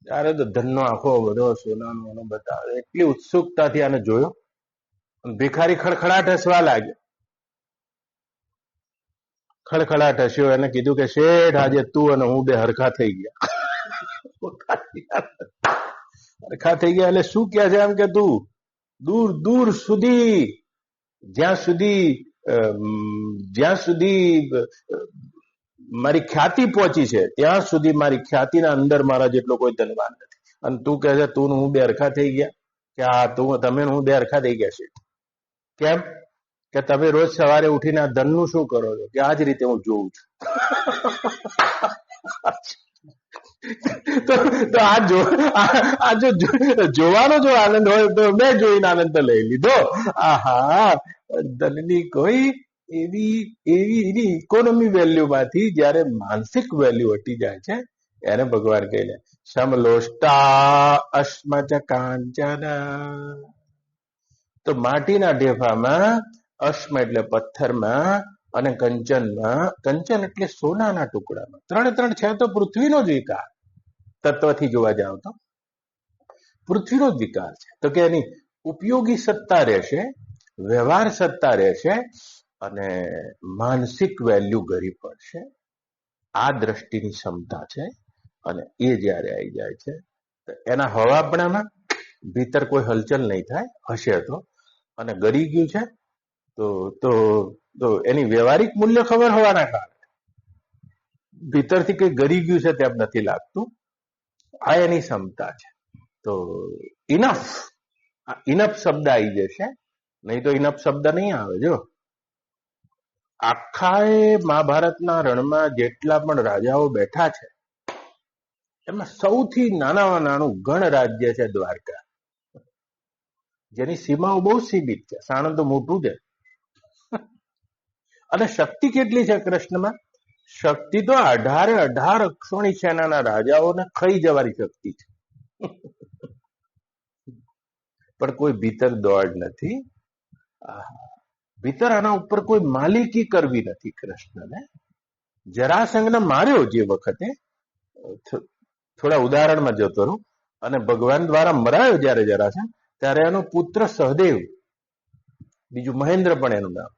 ત્યારે તો ધનનો આખો બધો સોનાનો બતાવે, એટલી ઉત્સુકતાથી આને જોયો. ભિખારી ખડખડાટ હસવા લાગ્યો. ખળખળાટ હસ્યો. એને કીધું કે શેઠ, આજે તું અને હું બે હરખા થઈ ગયા. હરખા થઈ ગયા એટલે શું કહે છે? એમ કે તું દૂર દૂર સુધી, જ્યાં સુધી જ્યાં સુધી મારી ખ્યાતિ પહોંચી છે ત્યાં સુધી મારી ખ્યાતિના અંદર મારા જેટલો કોઈ ધનવાન નથી. અને તું કહે છે તું હું બે હરખા થઈ ગયા, કે આ તું તમે હું બે હરખા થઈ ગયા છે. કેમ? કે તમે રોજ સવારે ઉઠીને આ ધનનું શું કરો છો? કે આ જ રીતે હું જોઉં છું. તો આ જો જોવાનો જો આનંદ હોય તો મેં જોઈને આનંદ તો લઈ લીધો. આહા, ધનની કોઈ એવી એની ઇકોનોમી વેલ્યુમાંથી જયારે માનસિક વેલ્યુ હટી જાય છે એને ભગવાન કહીને સમલોષ્ટા અસ્મચ કાંચન. તો માટીના ઢેફામાં, અશ્મ એટલે પથ્થરમાં, અને કંચનમાં, કંચન એટલે સોનાના ટુકડામાં, ત્રણે છે તો પૃથ્વીનો જ વિકાર. તત્વથી જોવા જાવ તો પૃથ્વીનો જ વિકાર છે. તો કે એની ઉપયોગી સત્તા રહેશે, વ્યવહાર સત્તા રહેશે, અને માનસિક વેલ્યુ ઘરી પડશે. આ દ્રષ્ટિની ક્ષમતા છે. અને એ જયારે આવી જાય છે તો એના હવાપણામાં ભીતર કોઈ હલચલ નહીં થાય, હશે તો. અને ગરી ગયું છે તો એની વ્યવહારિક મૂલ્ય ખબર હોવાના કારણે ભીતરથી કઈ ગરી ગયું છે તેમ નથી લાગતું. આ એની ક્ષમતા છે. તો ઇનફ, ઇનફ શબ્દ આવી જશે, નહીં તો ઇનફ શબ્દ નહીં આવે. જો આખા મહાભારતના રણમાં જેટલા પણ રાજાઓ બેઠા છે એમાં સૌથી નાનામાં નાનું ગણ રાજ્ય છે દ્વારકા, જેની સીમાઓ બહુ સીમિત છે. સાણંદ તો મોટું છે. અને શક્તિ કેટલી છે કૃષ્ણમાં? શક્તિ તો 18 અક્ષોણી સેનાના રાજાઓને ખાઈ જવાની શક્તિ છે. પણ કોઈ ભીતર દોડ નથી. ભીતર આના ઉપર કોઈ માલિકી કરવી નથી કૃષ્ણને. જરાસંઘને માર્યો જે વખતે, થોડા ઉદાહરણમાં જતો રહું, અને ભગવાન દ્વારા મરાયો જયારે જરાસંઘ, ત્યારે એનો પુત્ર સહદેવ, બીજું મહેન્દ્ર પણ એનું નામ,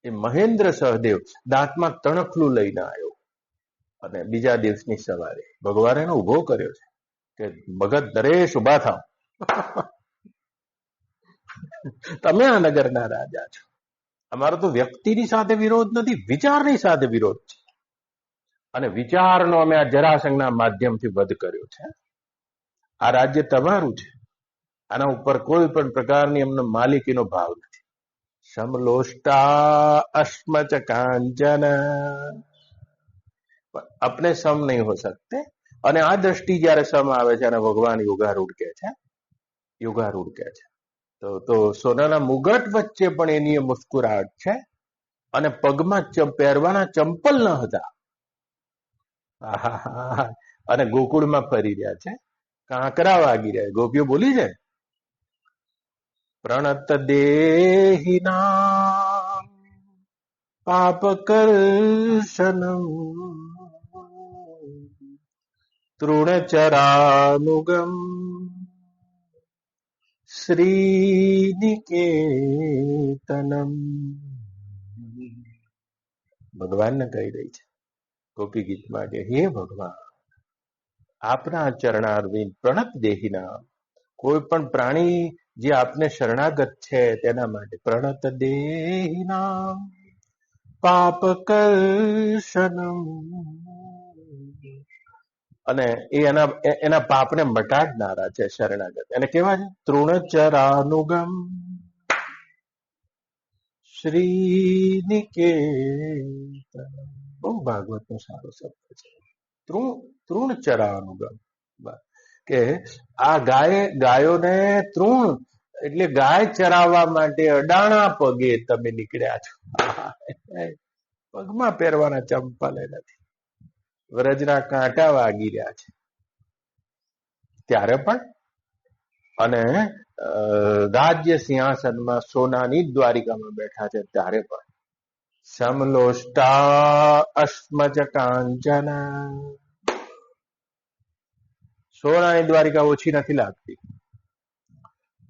એ મહેન્દ્ર સહદેવ દાંતમાં તણખલું લઈને આવ્યો. અને બીજા દિવસની સવારે ભગવાને એનો ઉભો કર્યો છે કે ભગત નરેશ ઉભા થાવ, તમે આ નગરના રાજા છો. અમારો તો વ્યક્તિની સાથે વિરોધ નથી, વિચારની સાથે વિરોધ છે. અને વિચારનો અમે આ જરાસંઘના માધ્યમથી વધ કર્યો છે. આ રાજ્ય તમારું છે. આના ઉપર કોઈ પણ પ્રકારની અમને માલિકીનો ભાવ નથી. સમલોષ્ટા અસ્મચ કાંચન, अपने सम नहीं हो सकते. અને આ દ્રષ્ટિ જયારે સમ આવે છે અને ભગવાન યોગારૂઢ કહે છે, યોગારૂઢ કહે છે. તો સોનાના મુગટ વચ્ચે પણ એની મુસ્કુરાહટ છે. અને પગમાં પહેરવાના ચંપલ ન હતા. અને ગોકુળમાં ફરી રહ્યા છે, કાંકરા વાગી રહ્યા. ગોપીઓ બોલી છે, પ્રણત દેહિના પાપ કર્ષનમ તૃણચરાનુગમ શ્રીનિકેતનમ. ભગવાનને કહી રહી છે ગોપી ગીતમાં કે હે ભગવાન, આપના ચરણારવિંદ પ્રણત દેહીના, કોઈ પણ પ્રાણી જે આપને શરણાગત છે તેના માટે પ્રણત દેહિના પાપ કર્ષનમ, અને એ એના પાપને મટાડનારા છે શરણાગત. એને કેવા છે? તૃણચરાનુગમ શ્રીનિકેતન. બહુ ભાગવતનો સારો શબ્દ છે, તૃણચરાનુગમ. કે આ ગાયોને તૃણ એટલે ગાય ચરાવવા માટે અડાણા પગે તમે નીકળ્યા છો. પગમાં પહેરવાના ચંપલ નથી, વ્રજના કાંટા વાગી રહ્યા છે ત્યારે પણ. અને રાજ્ય સિંહાસનમાં સોનાની દ્વારિકામાં બેઠા છે ત્યારે પણ. સમલોષ્ટા અસ્મચ કાંચન. સોનાની દ્વારિકા ઓછી નથી લાગતી.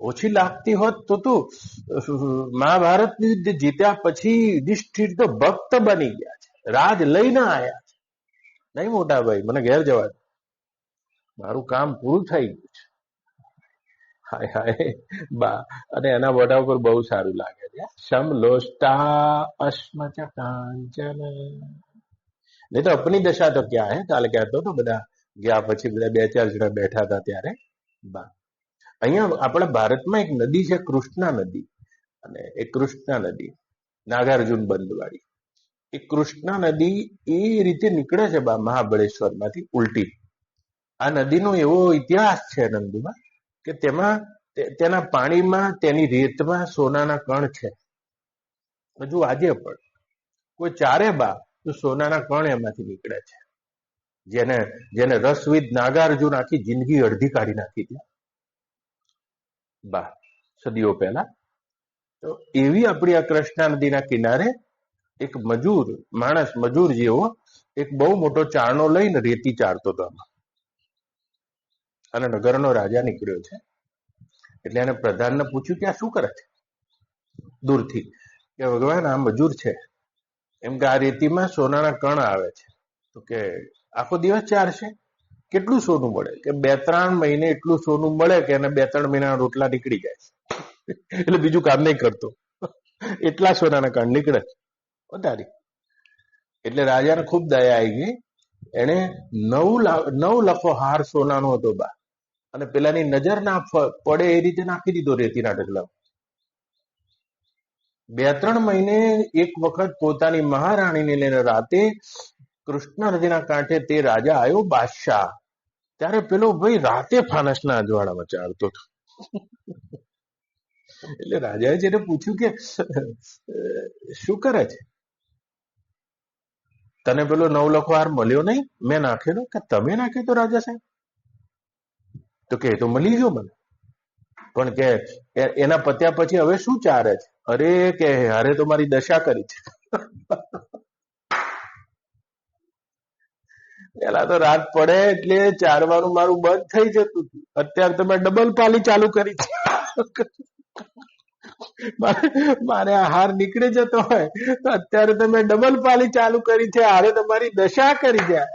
ઓછી લાગતી હોત તો મહાભારતનું યુદ્ધ જીત્યા પછી યુધિષ્ઠિર તો ભક્ત બની ગયા છે. રાજ લઈને આયા છે. નહીં મોટા ભાઈ, મને ઘેર જવા દો, મારું કામ પૂરું થઈ ગયું છે. હાય હાય બા, અને એના મોઢા ઉપર બહુ સારું લાગે છે. સમલોષ્ટા અશ્મચ કાંચન. નહીં તો અપની દશા તો ક્યાં હે. કાલે કહેતો તો બધા ગયા પછી બધા 2-4 જણા બેઠા હતા ત્યારે. બા, અહીંયા આપણા ભારતમાં એક નદી છે, કૃષ્ણા નદી. અને એ કૃષ્ણા નદી નાગાર્જુન બંધવાળી, એ કૃષ્ણા નદી એ રીતે નીકળે છે બા મહાબળેશ્વર માંથી ઉલટી. આ નદીનો એવો ઇતિહાસ છે નંદુમાં કે તેમાં તેના પાણીમાં, તેની રેતમાં સોનાના કણ છે. હજુ આજે પણ કોઈ ચારે બા તો સોનાના કણ એમાંથી નીકળે છે. જેને જેને રસવિદ નાગાર્જુન આખી જિંદગી અડધી કાઢી નાખી હતી બા, સદીઓ પહેલા. તો એવી આપણી આ કૃષ્ણા નદીના કિનારે એક મજૂર માણસ, મજૂર જેવો એક બહુ મોટો ચારણો લઈને રેતી ચારતો હતો આમાં. અને નગરનો રાજા નીકળ્યો છે એટલે એને પ્રધાનને પૂછ્યું કે આ શું કરે છે દૂરથી. કે ભગવાન, આ મજૂર છે, એમ કે આ રેતીમાં સોનાના કણ આવે છે. તો કે આખો દિવસ ચારશે? કેટલું સોનું મળે? કે 2-3 મહિને એટલું સોનું મળે કે એને 2-3 મહિના રોટલા નીકળી જાય. એટલે બીજું કામ નહીં કરતો, એટલા સોનાના કણ નીકળે વધારે. એટલે રાજાને ખૂબ દયા આવી ગઈ. એને 9 લખો હાર સોનાનો હતો બા, અને પેલાની નજર ના પડે એ રીતે નાખી દીધો રેતીના ઢગલા. 2-3 મહિને એક વખત પોતાની મહારાણીને લઈને રાતે કૃષ્ણા નદીના કાંઠે તે રાજા આવ્યો બાદશાહ, ત્યારે પેલો ભાઈ રાતે ફાનસના અજવાળામાં ચાલતો હતો. એટલે રાજાએ જેને પૂછ્યું કે શું કરે છે, તને પેલો 9 લખો હાર મળ્યો નહીં? મેં નાખેલો. કે તમે નાખ્યો તો રાજા સાહેબ? તો કે તો મળી ગયો મને, પણ કે એના પત્યા પછી હવે શું ચારે છે? અરે કે હારે તો મારી દશા કરી છે. પેલા તો રાત પડે એટલે ચારવાનું મારું બંધ થઈ જતું હતું, અત્યારે તો મેં ડબલ પાલી ચાલુ કરી છે. મારે આહાર નીકળી જતો હોય તો અત્યારે તો મેં ડબલ પાલી ચાલુ કરી છે, હારે તમારી દશા કરી જાય.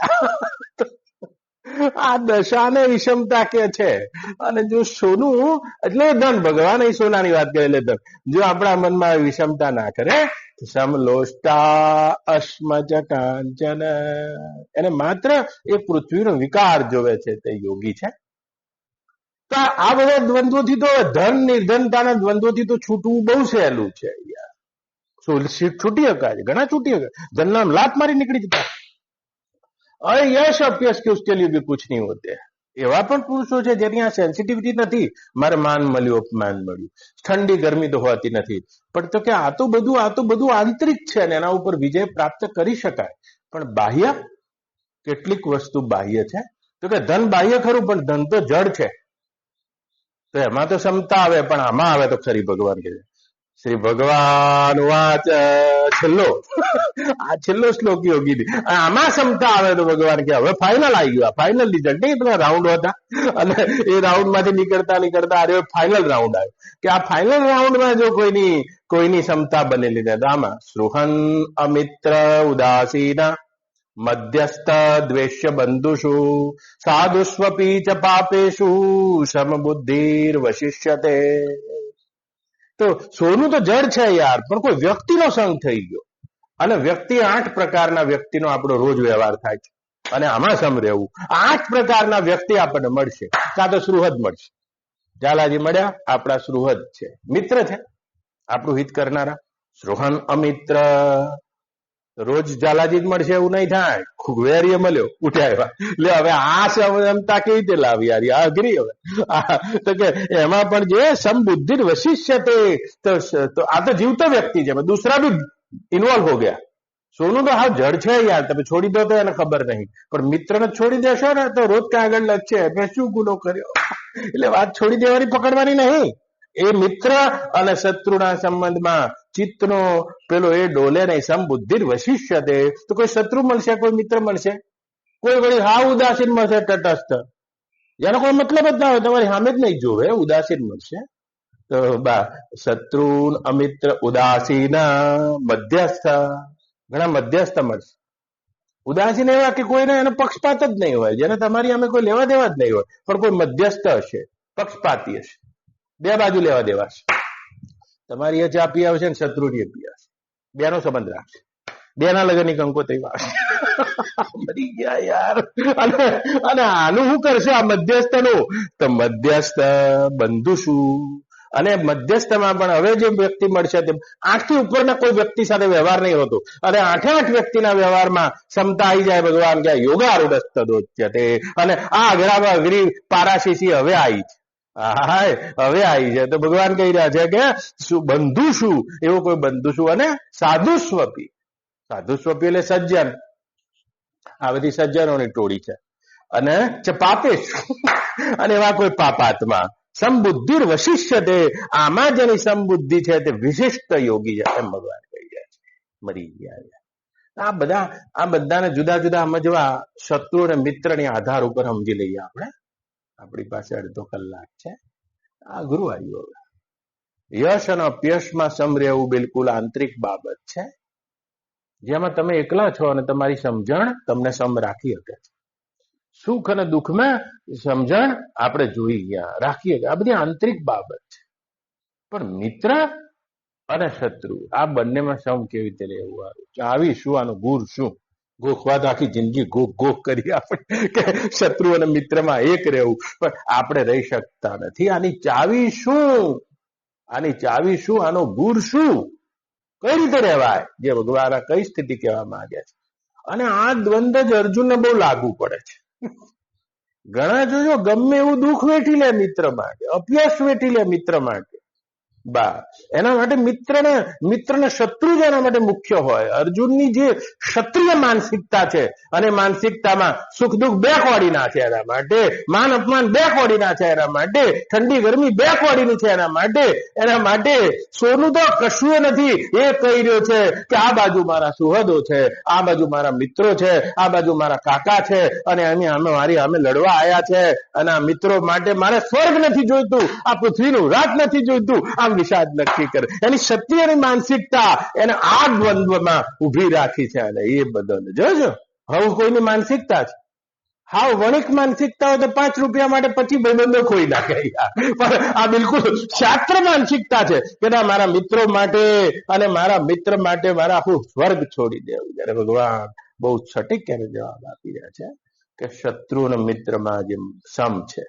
આ દશાને વિષમતા કે છે. અને જો સોનું એટલે ધન, ભગવાન એ સોનાની વાત કરે એટલે ધન. જો આપણા મનમાં વિષમતા ના કરે, સમલોષ્ટા અશ્મચ કાંચન, એને માત્ર એ પૃથ્વીનો વિકાર જોવે છે તે યોગી છે. તો આ બધા દ્વંદ્વોથી તો, ધન નિર્ધનતાના દ્વંદ્વોથી તો છૂટવું બહુ સહેલું છે યાર. છૂટી શકાય, ઘણા છૂટી શકાય. ધનના લાત મારી નીકળી જતા. અરે યશ અભ્યાસ કે उसके लिए भी कुछ नहीं होते. એવા પણ પુરુષો છે જેની આ સેન્સિટિવિટી નથી. મારે માન મળ્યું, અપમાન મળ્યું, ઠંડી ગરમી તો હોતી નથી, પણ તો કે આ તો બધું આંતરિક છે અને એના ઉપર વિજય પ્રાપ્ત કરી શકાય. પણ બાહ્ય, કેટલીક વસ્તુ બાહ્ય છે. તો કે ધન બાહ્ય ખરું, પણ ધન તો જડ છે. તો એમાં તો ક્ષમતા આવે, પણ આમાં આવે તો ખરી. ભગવાન કહે, શ્રી ભગવાન વાચ છેલ્લો, આ છેલ્લો શ્લોક યોગી. આમાં ક્ષમતા આવે તો ભગવાન કે હવે ફાઇનલ આવી ગયું. આ ફાઇનલ રિઝલ્ટ નહીં, બધા રાઉન્ડ હતા અને એ રાઉન્ડ માંથી નીકળતા આ ફાઇનલ રાઉન્ડ આવ્યો. કે આ ફાઇનલ રાઉન્ડમાં જો કોઈની ક્ષમતા બનેલી નથી. આમાં સૃહન અમિત્ર ઉદાસીના મધ્યસ્થ દ્વેષ્ય બંધુષુ સાધુસ્વપી ચ પાપેશુ સમબુદ્ધિર વશિષ્યતે. તો સોનું તો જડ છે યાર, પણ કોઈ વ્યક્તિનો સંગ થઈ ગયો. અને વ્યક્તિ 8 પ્રકારના વ્યક્તિનો આપણો રોજ વ્યવહાર થાય છે, અને આમાં સમ રહેવું. 8 પ્રકારના વ્યક્તિ આપણને મળશે. કાં તો સુહૃદ મળશે, ઝાલાજી મળ્યા, આપણા સુહૃદ છે, મિત્ર છે, આપણું હિત કરનારા. સૃહન અમિત્ર, રોજ ઝાલાજી જ મળશે એવું નહીં થાય. વેરીએ મળ્યો, ઉઠ્યા. લે હવે આ ક્ષમતા કેવી રીતે લાવી યાર? આ અઘરી. હવે તો કે એમાં પણ જે સમબુદ્ધિ વશિષ્ય તે, તો આ તો જીવતો વ્યક્તિ છે, દૂસરા भी ઇન્વોલ્વ હો ગયા. સોનું તો હા જડ છે યાર, તમે છોડી દો તો એને ખબર નહીં, પણ મિત્રને છોડી દેશો ને તો રોજ ક્યાં આગળ લખશે મેં શું ગુનો કર્યો. એટલે વાત છોડી દેવાની, પકડવાની નહીં. એ મિત્ર અને શત્રુના સંબંધમાં ચિત્તનો પેલો એ ડોલે નહીં. સમબુદ્ધિ વશિષ્ય તે, તો કોઈ શત્રુ મળશે, કોઈ મિત્ર મળશે, કોઈ વળી હા ઉદાસીન મળશે, તટસ્થ, જેનો કોઈ મતલબ જ ના હોય, તમારી સામે જ નહીં જોવે, ઉદાસીન મળશે. તો બા શત્રુ અમિત્ર ઉદાસીન મધ્યસ્થ, ઘણા મધ્યસ્થ મળશે. ઉદાસીન એવા કે કોઈને એનો પક્ષપાત જ નહીં હોય, જેને તમારી અમે કોઈ લેવા દેવા જ નહીં હોય, પણ કોઈ મધ્યસ્થ હશે, પક્ષપાતી હશે, બે બાજુ લેવા દેવા છે. તમારી એ ચા પી આવશે ને શત્રુની પી આવશે, બેનો સંબંધ રાખશે, બેના લગ્નની કંકોત્રી વાળશે. મરી ગયા યાર. અને આનું શું કરશે આ મધ્યસ્થનું? તો મધ્યસ્થ બંધુ શું? અને મધ્યસ્થમાં પણ હવે જે વ્યક્તિ મળશે તે 8 થી ઉપરના કોઈ વ્યક્તિ સાથે વ્યવહાર નહીં હોતો, અને 8 વ્યક્તિના વ્યવહારમાં ક્ષમતા આવી જાય. ભગવાન કે યોગારૂઢસ્તદોચ્યતે. અને આ અઘરામાં અઘરી પારાશીસી હવે આવી છે. હવે આવી છે. તો ભગવાન કહી રહ્યા છે કે શું બંધુ શું? એવો કોઈ બંધુ શું? અને સાધુ સ્વપી. સાધુ સ્વપી એટલે સજ્જન. આ બધી સજ્જનોની ટોળી છે. અને પાપે અને એવા કોઈ પાપાત્મા. સમબુદ્ધિર વશિષ્યતે. આમાં જેની સમબુદ્ધિ છે તે વિશિષ્ટ યોગી છે, એમ ભગવાન કહી રહ્યા છે. મરી ગયા. આ બધાને જુદા જુદા સમજવા શત્રુ અને મિત્રની આધાર ઉપર સમજી લઈએ આપણે. આપણી પાસે અડધો કલાક છે. આ ગુરુ આવ્યું. યશ અને અપયશમાં સમ રહેવું બિલકુલ આંતરિક બાબત છે, જેમાં તમે એકલા છો અને તમારી સમજણ તમને સમ રાખી શકે છે. સુખ અને દુઃખમાં સમજણ આપણે જોઈ ગયા રાખીએ. આ બધી આંતરિક બાબત છે. પણ મિત્ર અને શત્રુ આ બંનેમાં સમ કેવી રીતે રહેવું? આવી શું? આનો ગુર શું? ગોખવા તો આખી જિંદગી ગોખ કરી આપણે કે શત્રુ અને મિત્રમાં એક રહેવું, પણ આપણે રહી શકતા નથી. આની ચાવી શું? આની ચાવી શું? આનો ગુર શું? કઈ રીતે રહેવાય? જે ભગવાન કઈ સ્થિતિ કહેવા માંગે છે. અને આ દ્વંદ્વ જ અર્જુનને બહુ લાગુ પડે છે. ઘણા જોજો ગમે એવું દુઃખ વેઠી લે મિત્ર માટે, અપયશ વેઠી લે મિત્ર માટે. એના માટે મિત્રને શત્રુ જ એના માટે મુખ્ય હોય. અર્જુનની જે ક્ષત્રિય માનસિકતા છે, અને માનસિકતામાં સુખ દુઃખ બે કોડીના છે એના માટે, માન અપમાન બે કોડીના છે એના માટે, ઠંડી ગરમી બે કોડીની છે એના માટે સોનું તો કશું નથી. એ કહી રહ્યો છે કે આ બાજુ મારા સુહદો છે, આ બાજુ મારા મિત્રો છે, આ બાજુ મારા કાકા છે, અને અમે લડવા આવ્યા છે. અને આ મિત્રો માટે મારે સ્વર્ગ નથી જોઈતું, આ પૃથ્વીનું રાત નથી જોઈતું. આમ વિષાદ નક્કી કરે. એની ક્ષત્રિયની માનસિકતા એને આ દ્વંદ્વમાં ઉભી રાખી છે. અને એ બદલ જોજો હવે કોઈની માનસિકતા છે, હાવ વણિક માનસિકતા હોય તો 5 રૂપિયા માટે 25 ભાઈબંધો ખોઈ નાખે. પણ આ બિલકુલ શાસ્ત્ર માનસિકતા છે કે ના, મારા મિત્રો માટે અને મારા મિત્ર માટે મારા આખું સ્વર્ગ છોડી દેવું. જયારે ભગવાન બહુ સટીક ક્યારે જવાબ આપી રહ્યા છે કે શત્રુ અને મિત્રમાં જે સમ છે,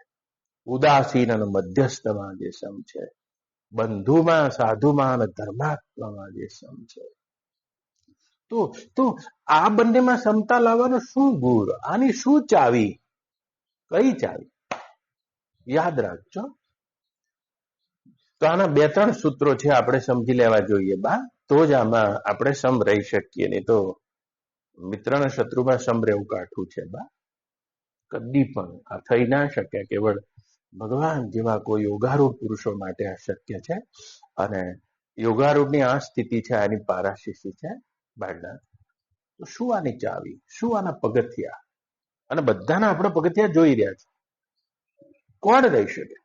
ઉદાસીન અને મધ્યસ્થમાં જે સમ છે, બંધુમાં, સાધુમાં અને ધર્માત્મામાં જે સમ છે, તો આ બંનેમાં સમતા લાવવાનો શું ગુર? આની શું ચાવી? કઈ ચાવી? યાદ રાખજો. તો આના 2-3 સૂત્રો છે, આપણે સમજી લેવા જોઈએ તો જ આમાં આપણે સમ રહી શકીએ. નહીં તો મિત્ર અને શત્રુમાં સમ રહેવું કાઠું છે કદી પણ આ થઈ ના શકે. કેવળ ભગવાન જેવા કોઈ યોગારૂઢ પુરુષો માટે આ શક્ય છે. અને યોગારૂઢની આ સ્થિતિ છે, આની પારાશીસી છે. તો શું આની ચાવી? શું આના પગથિયા? અને બધાના આપણે પગથિયા જોઈ રહ્યા છે. કોણ રહી શકે?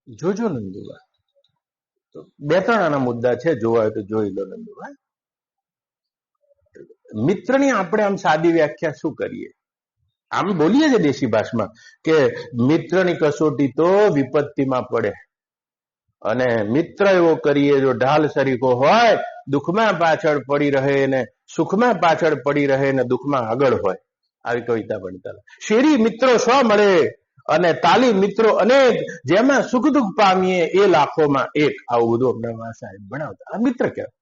જોજો નંદુભાઈ. તો 2-3 આના મુદ્દા છે, જોવા હોય તો જોઈ લો નંદુભાઈ. મિત્રની આપણે આમ સાદી વ્યાખ્યા શું કરીએ? આમ બોલીએ છીએ દેશી ભાષામાં કે મિત્રની કસોટી તો વિપત્તિમાં પડે, અને મિત્ર એવો કરીએ જો ઢાલ સરીખો હોય, દુઃખમાં પાછળ પડી રહે ને સુખમાં પાછળ પડી રહે ને દુઃખમાં આગળ હોય. આવી કવિતા ભણતા. શેરી મિત્રો 100 મળે અને તાલી મિત્રો અનેક, જેમાં સુખ દુઃખ પામીએ એ લાખોમાં એક. આવું બધું અમને સાહેબ ભણાવતા. આ મિત્ર કહેવાય.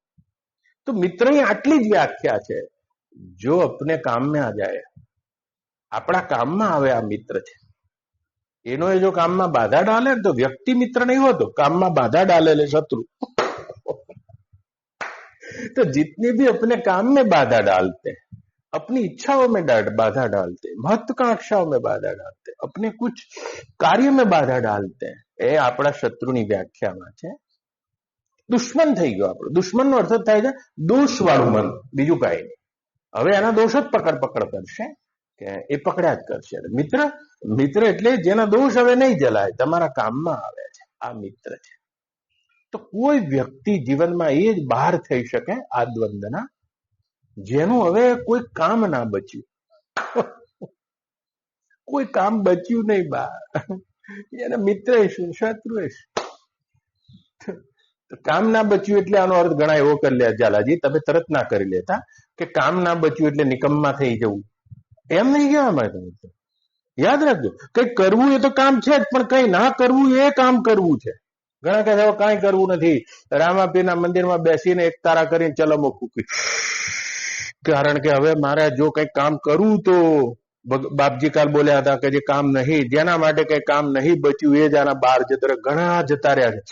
તો મિત્રની આટલી જ વ્યાખ્યા છે. જો અપને કામ में आ जाए, આપણા કામમાં આવે આ મિત્ર છે. એનો એ જો કામમાં બાધા ડાલે તો વ્યક્તિ મિત્ર નહીં હોતો, કામમાં बाधा डाले ले शत्रु. तो जितने भी अपने काम में बाधा डालते हैं, अपनी इच्छाओं में बाधा डालते हैं, महत्वाकांक्षाओं में बाधा डालते हैं, अपने कुछ कार्य में बाधा डालते हैं, એ આપણા શત્રુની વ્યાખ્યામાં છે. દુશ્મન થઈ ગયો આપણો. દુશ્મનનો અર્થ થાય છે દોષવાળું મન, બીજું કાંઈ નહીં. હવે એના દોષ જ પકડ કરશે કે એ પકડ્યા જ કરશે. મિત્ર એટલે જેના દોષ હવે નહીં જલાય, તમારા કામમાં આવે છે, આ મિત્ર છે. તો કોઈ વ્યક્તિ જીવનમાં એ જ બહાર થઈ શકે આ દ્વંદના જેનું હવે કોઈ કામ ના બચ્યું, કોઈ કામ બચ્યું નહીં બા. એના મિત્ર શું, શત્રુ શું, કામ ના બચ્યું એટલે આનો અર્થ ઘણા એવો કરી લે ઝાલાજી, તમે તરત ના કરી લેતા કે કામ ના બચ્યું એટલે નિકમ્મા થઈ જવું, એમ નહીં કહેવા માંગતા મિત્ર. યાદ રાખજો, કઈ કરવું એ તો કામ છે જ, પણ કઈ ના કરવું એ કામ કરવું છે. ઘણા કહે કાંઈ કરવું નથી, રામાપીરના મંદિરમાં બેસીને એક તારા કરીને ચલમો ફૂકી, કારણ કે હવે મારે જો કઈ કામ કરવું તો બાપજી કાલ બોલ્યા હતા કે જે કામ નહીં, જેના માટે કઈ કામ નહીં બચ્યું એ જ આના બહાર જતા રહ્યા, ઘણા જતા રહ્યા છે,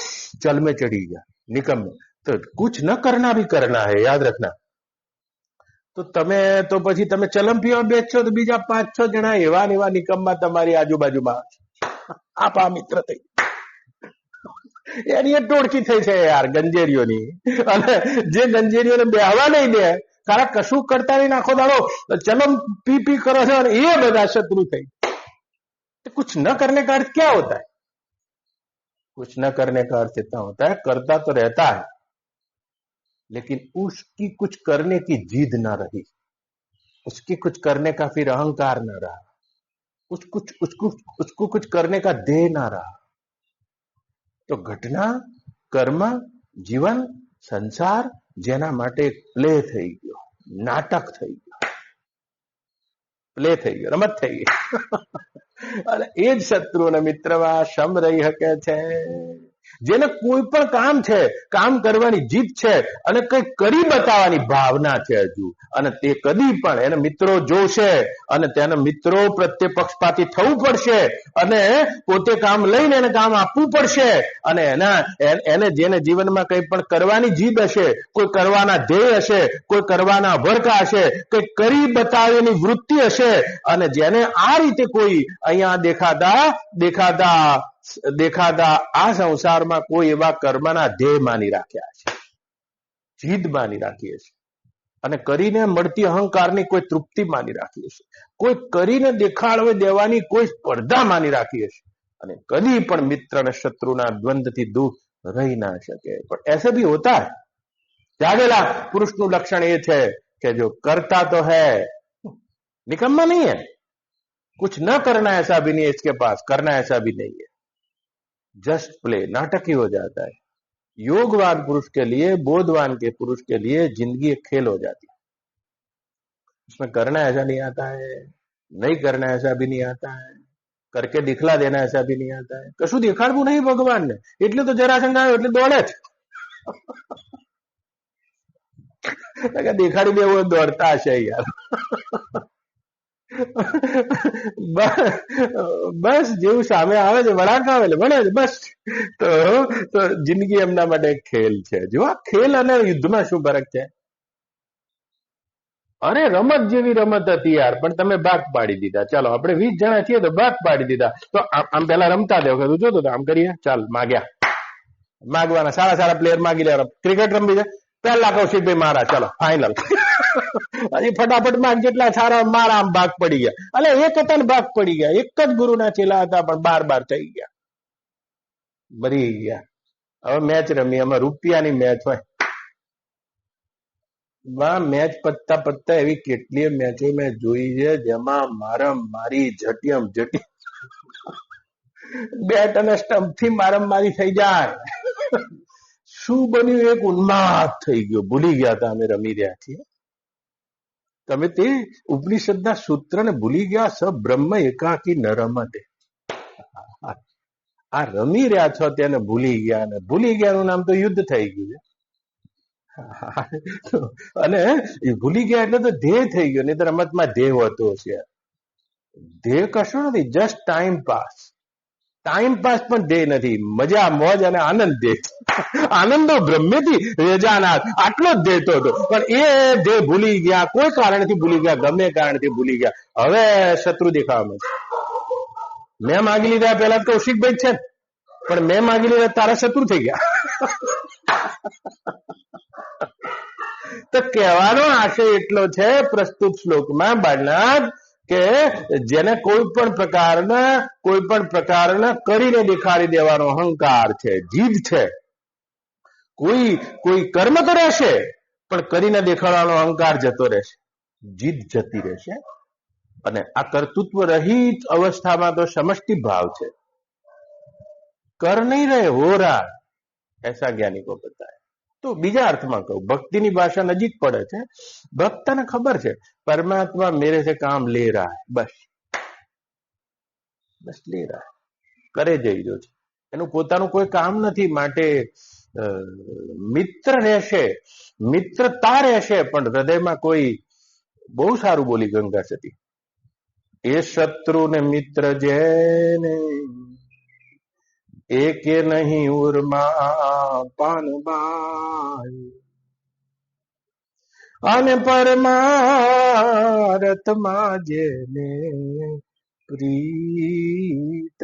ચલમે ચડી ગયા નિકમ્મે. તો કુછ ન કરના ભી કરના હે, યાદ રખના. તો તમે તો પછી તમે ચલમ પીવા બેસશો તો બીજા 5-6 જણા એવા ને એવા નિકમ્મા તમારી આજુબાજુમાં આપા મિત્ર થઈ, એની ટોળકી થઈ છે યાર ગંજેરીઓની. અને જે ગંજેરીઓને બેહવા નહીં દે, કારણ કશું કરતા નહીં, આખો દાડો ચલમ પી પી કરો છો, અને એ બધા શત્રુ થઈ. कुछ न करने का अर्थ क्या होता है? कुछ न करने का अर्थ इतना होता है, करता तो रहता है लेकिन उसकी कुछ करने की जिद ना रही, उसकी कुछ करने का फिर अहंकार ना रहा, उसको कुछ करने का देह ना रहा. तो घटना, कर्म, जीवन, संसार જેના માટે પ્લે થઈ ગયો, નાટક થઈ ગયો, પ્લે થઈ ગયો, રમત થઈ ગઈ. અને એ જ શત્રુ અને મિત્રમાં શમ રહી શકે છે, જેને કોઈ પણ કામ છે, કામ કરવાની જીદ છે અને કઈ કરી બતાવવાની ભાવના છે હજુ, અને તે કદી પણ એના મિત્રો જોશે અને તેના મિત્રો પ્રત્યે પક્ષપાતી થવું પડશે, અને પોતે કામ લઈને એને કામ આપવું પડશે, અને એને જેને જીવનમાં કંઈ પણ કરવાની જીદ હશે, કોઈ કરવાના ધ્યેય હશે, કોઈ કરવાના ભડકા હશે, કંઈ કરી બતાવવાની વૃત્તિ હશે, અને જેને આ રીતે કોઈ અહીંયા દેખાતા આ સંસારમાં કોઈ એવા કર્મના ધ્યેય માની રાખ્યા છે, જીદ માની રાખી છે, અને કરીને મળતી અહંકારની કોઈ તૃપ્તિ માની રાખી છે, કોઈ કરીને દેખાડવા દેવાની કોઈ સ્પર્ધા માની રાખી છે, અને કદી પણ મિત્ર અને શત્રુના દ્વંદ્વથી દૂર રહી ના શકે. પણ ऐसे भी होता है. જાગેલા પુરુષનું લક્ષણ એ છે કે જો કરતા તો है, निकम्मा नहीं है, कुछ न करना ऐसा भी नहीं है इसके पास, करना ऐसा भी नहीं है, जस्ट प्ले, नाटक ही हो जाता है. योगवान पुरुष के लिए, बोधवान के पुरुष के लिए जिंदगी एक खेल हो जाती है. उसमें करना ऐसा नहीं आता है, नहीं करना ऐसा भी नहीं आता है, करके दिखला देना ऐसा भी नहीं आता है. કશું દેખાડવું નહીં ભગવાનને, એટલે તો જરાસંઘ આવ્યો એટલે દોડે જ. દેખાડી દેવું દોડતા હશે યાર. બસ જેવું સામે આવે છે, વળાંક આવે છે, ભણે છે, બસ. તો જિંદગી એમના માટે એક ખેલ છે. જો આ ખેલ અને યુદ્ધમાં શું ફરક છે? અરે રમત જેવી રમત હતી યાર, પણ તમે ભાગ પાડી દીધા. ચાલો આપણે 20 જણા છીએ તો ભાગ પાડી દીધા. તો આમ પેલા રમતા દેવ કે જોતો આમ કરીએ, ચાલ માગ્યા, માગવાના સારા પ્લેયર માગી લેવા. ક્રિકેટ રમવી છે, પહેલા કૌશિકભાઈ મારા, ચાલો ફાઈનલ. હજી ફટાફટ માગ, જેટલા સારા મારા, આમ ભાગ પડી ગયા. એટલે એક હતા ને ભાગ પડી ગયા, એક જ ગુરુના ચેલા હતા પણ 12 થઈ ગયા, મરી ગયા. હવે મેચ રમી, એમાં રૂપિયાની મેચ હોય, મેચ પત્તા એવી કેટલીય મેચો મેં જોઈ છે જેમાં મારી જટિયમ બેટ અને સ્ટમ્પ થી મારી થઈ જાય. શું બન્યું? એક ઉન્માદ થઈ ગયો, ભૂલી ગયા હતા અમે રમી રહ્યા છીએ. તમે તે ઉપનિષદના સૂત્રને ભૂલી ગયા. સ બ્રહ્મ એકાકી ન રમતે. આ રમી રહ્યા છો તેને ભૂલી ગયા, ને ભૂલી ગયાનું નામ તો યુદ્ધ થઈ ગયું છે. અને ભૂલી ગયા એટલે તો ધ્યેય થઈ ગયો, નહીં તો રમતમાં ધ્યેય હોતો હશે. ધ્યેય કશું નથી, just time pass. Time pass પણ ધ્યેય નથી, મજા મોજ અને આનંદ ધ્યેય. આનંદો બ્રહ્મેથી રેજાનાથ, આટલો જ ધ્યેય હતો. પણ એ ધ્યેય ભૂલી ગયા, કોઈ કારણથી ભૂલી ગયા, ગમે કારણથી ભૂલી ગયા. હવે શત્રુ દેખાવામાં છે. મેં માગી લીધા પેલા કૌશિકભાઈ છે, પણ મેં માગી લીધા તારા શત્રુ થઈ ગયા. તો કહેવાનો આશય એટલો છે પ્રસ્તુત શ્લોકમાં બાળનાથ, કે જેને કોઈ પણ પ્રકારના કરીને દેખાડી દેવાનો અહંકાર છે, જીદ છે. કોઈ કર્મ તો રહેશે, પણ કરીને દેખાડવાનો અહંકાર જતો રહેશે, જીદ જતી રહેશે, અને આ કર્તૃત્વ રહિત અવસ્થામાં તો સમષ્ટિ ભાવ છે. કર નહીં રહે હો रहा ऐसा ज्ञानी को बताया. તો બીજા અર્થમાં કહું, ભક્તિની ભાષા નજીક પડે છે. ભક્તને ખબર છે પરમાત્મા મેરે સે કામ લે રહા है, બસ બસ લે રહા કરે જઈ રહ્યો છે, એનું પોતાનું કોઈ કામ નથી. માટે મિત્ર રહેશે, મિત્રતા રહેશે, પણ હૃદયમાં કોઈ, બહુ સારું બોલી ગંગા સતી, એ શત્રુ ને મિત્ર જેને એકે નહીં ઉર્મા પાનબાઈ, અને પરમારથમાં જેને પ્રીત,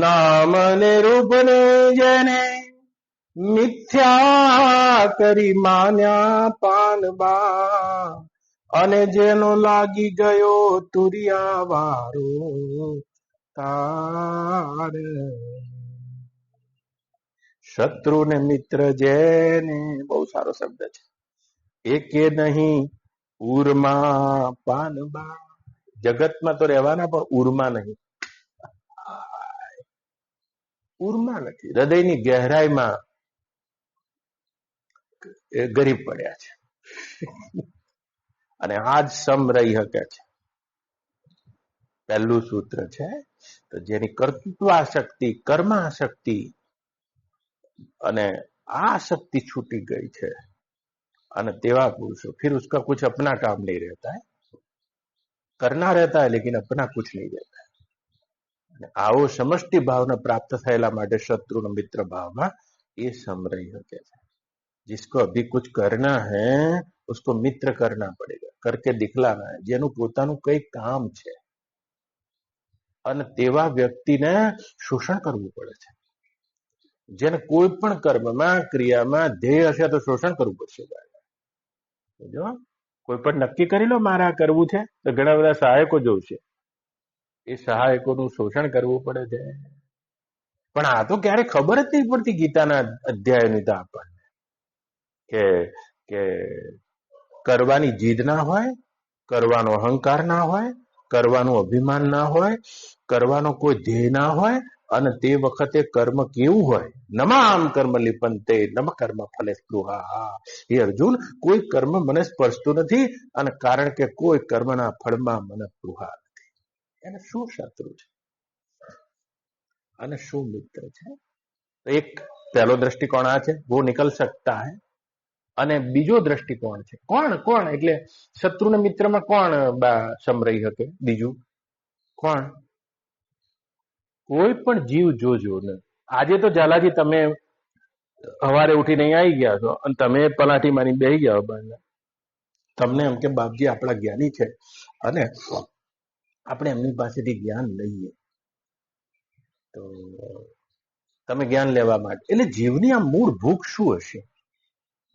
નામ ને રૂપ ને જેને મિથ્યા કરી માન્યા પાનબા, અને જેનો લાગી ગયો તુરિયા વારો તાર, શત્રુ ને મિત્ર જેને, બહુ સારો શબ્દ છે, એકે નહીં ઉર્મા પાનબા. જગતમાં તો રહેવાના, પણ ઉર્મા નહીં, ઉર્મા નથી. હૃદયની ગહેરાઈમાં ગરીબ પડ્યા છે, અને આ જ સમ રહી શકે છે. પહેલું સૂત્ર છે, તો જેની કર્તૃત્વ આસક્તિ, કર્મ આસક્તિ અને આ શક્તિ छूटी गई છે, અને તેવા પુરુષો फिर उसका कुछ अपना काम नहीं रहता है, करना रहता है लेकिन अपना कुछ नहीं रहता है. અને આવો સમષ્ટિ ભાવના પ્રાપ્ત થયેલા માટે શત્રુ મિત્ર ભાવમાં એ સમ રહી શકે છે. जिसको अभी कुछ करना है उसको मित्र करना पड़ेगा, करके दिखलाना है, જેનું પોતાનું કઈ કામ છે, અને તેવા વ્યક્તિને શોષણ કરવું પડે છે. જેને કોઈ પણ કર્મમાં, ક્રિયામાં ધ્યેય હશે તો શોષણ કરવું પડશે. જો કોઈ પણ નક્કી કરી લો મારે આ કરવું છે, તો ઘણા બધા સહાયકો જોશે, એ સહાયકોનું શોષણ કરવું પડે છે. પણ આ તો ક્યારે ખબર જ નહીં પડતી ગીતાના અધ્યાયની તો આપણને, કે કરવાની જીદ ના હોય, કરવાનો અહંકાર ના હોય, કરવાનું અભિમાન ના હોય, કરવાનો કોઈ ધ્યેય ના હોય, અને તે વખતે કર્મ કેવું હોય, નમામ કર્મ લિપંતે નમ કર્મ ફલે સ્પૃહા. હે અર્જુન, કોઈ કર્મ મને સ્પર્શતું નથી, અને કારણ કે કોઈ કર્મના ફળમાં મને સ્પૃહા નથી. એને શું શત્રુ છે અને શું મિત્ર છે? એક પહેલો દ્રષ્ટિકોણ આ છે, वो निकल सकता है. અને બીજો દ્રષ્ટિકોણ છે, કોણ એટલે શત્રુ ને મિત્રમાં કોણ સમ રહી શકે? બીજું કોણ? કોઈ પણ જીવ જોજો ને. આજે તો ઝાલાજી તમે સવારે ઉઠીને અહીં આવી ગયા છો, અને તમે પલાઠી મારી બેસી ગયા હો, તમને એમ કે બાપજી આપણા જ્ઞાની છે, અને આપણે એમની પાસેથી જ્ઞાન લઈએ, તો તમે જ્ઞાન લેવા માટે, એટલે જીવની આ મૂળ ભૂખ શું હશે?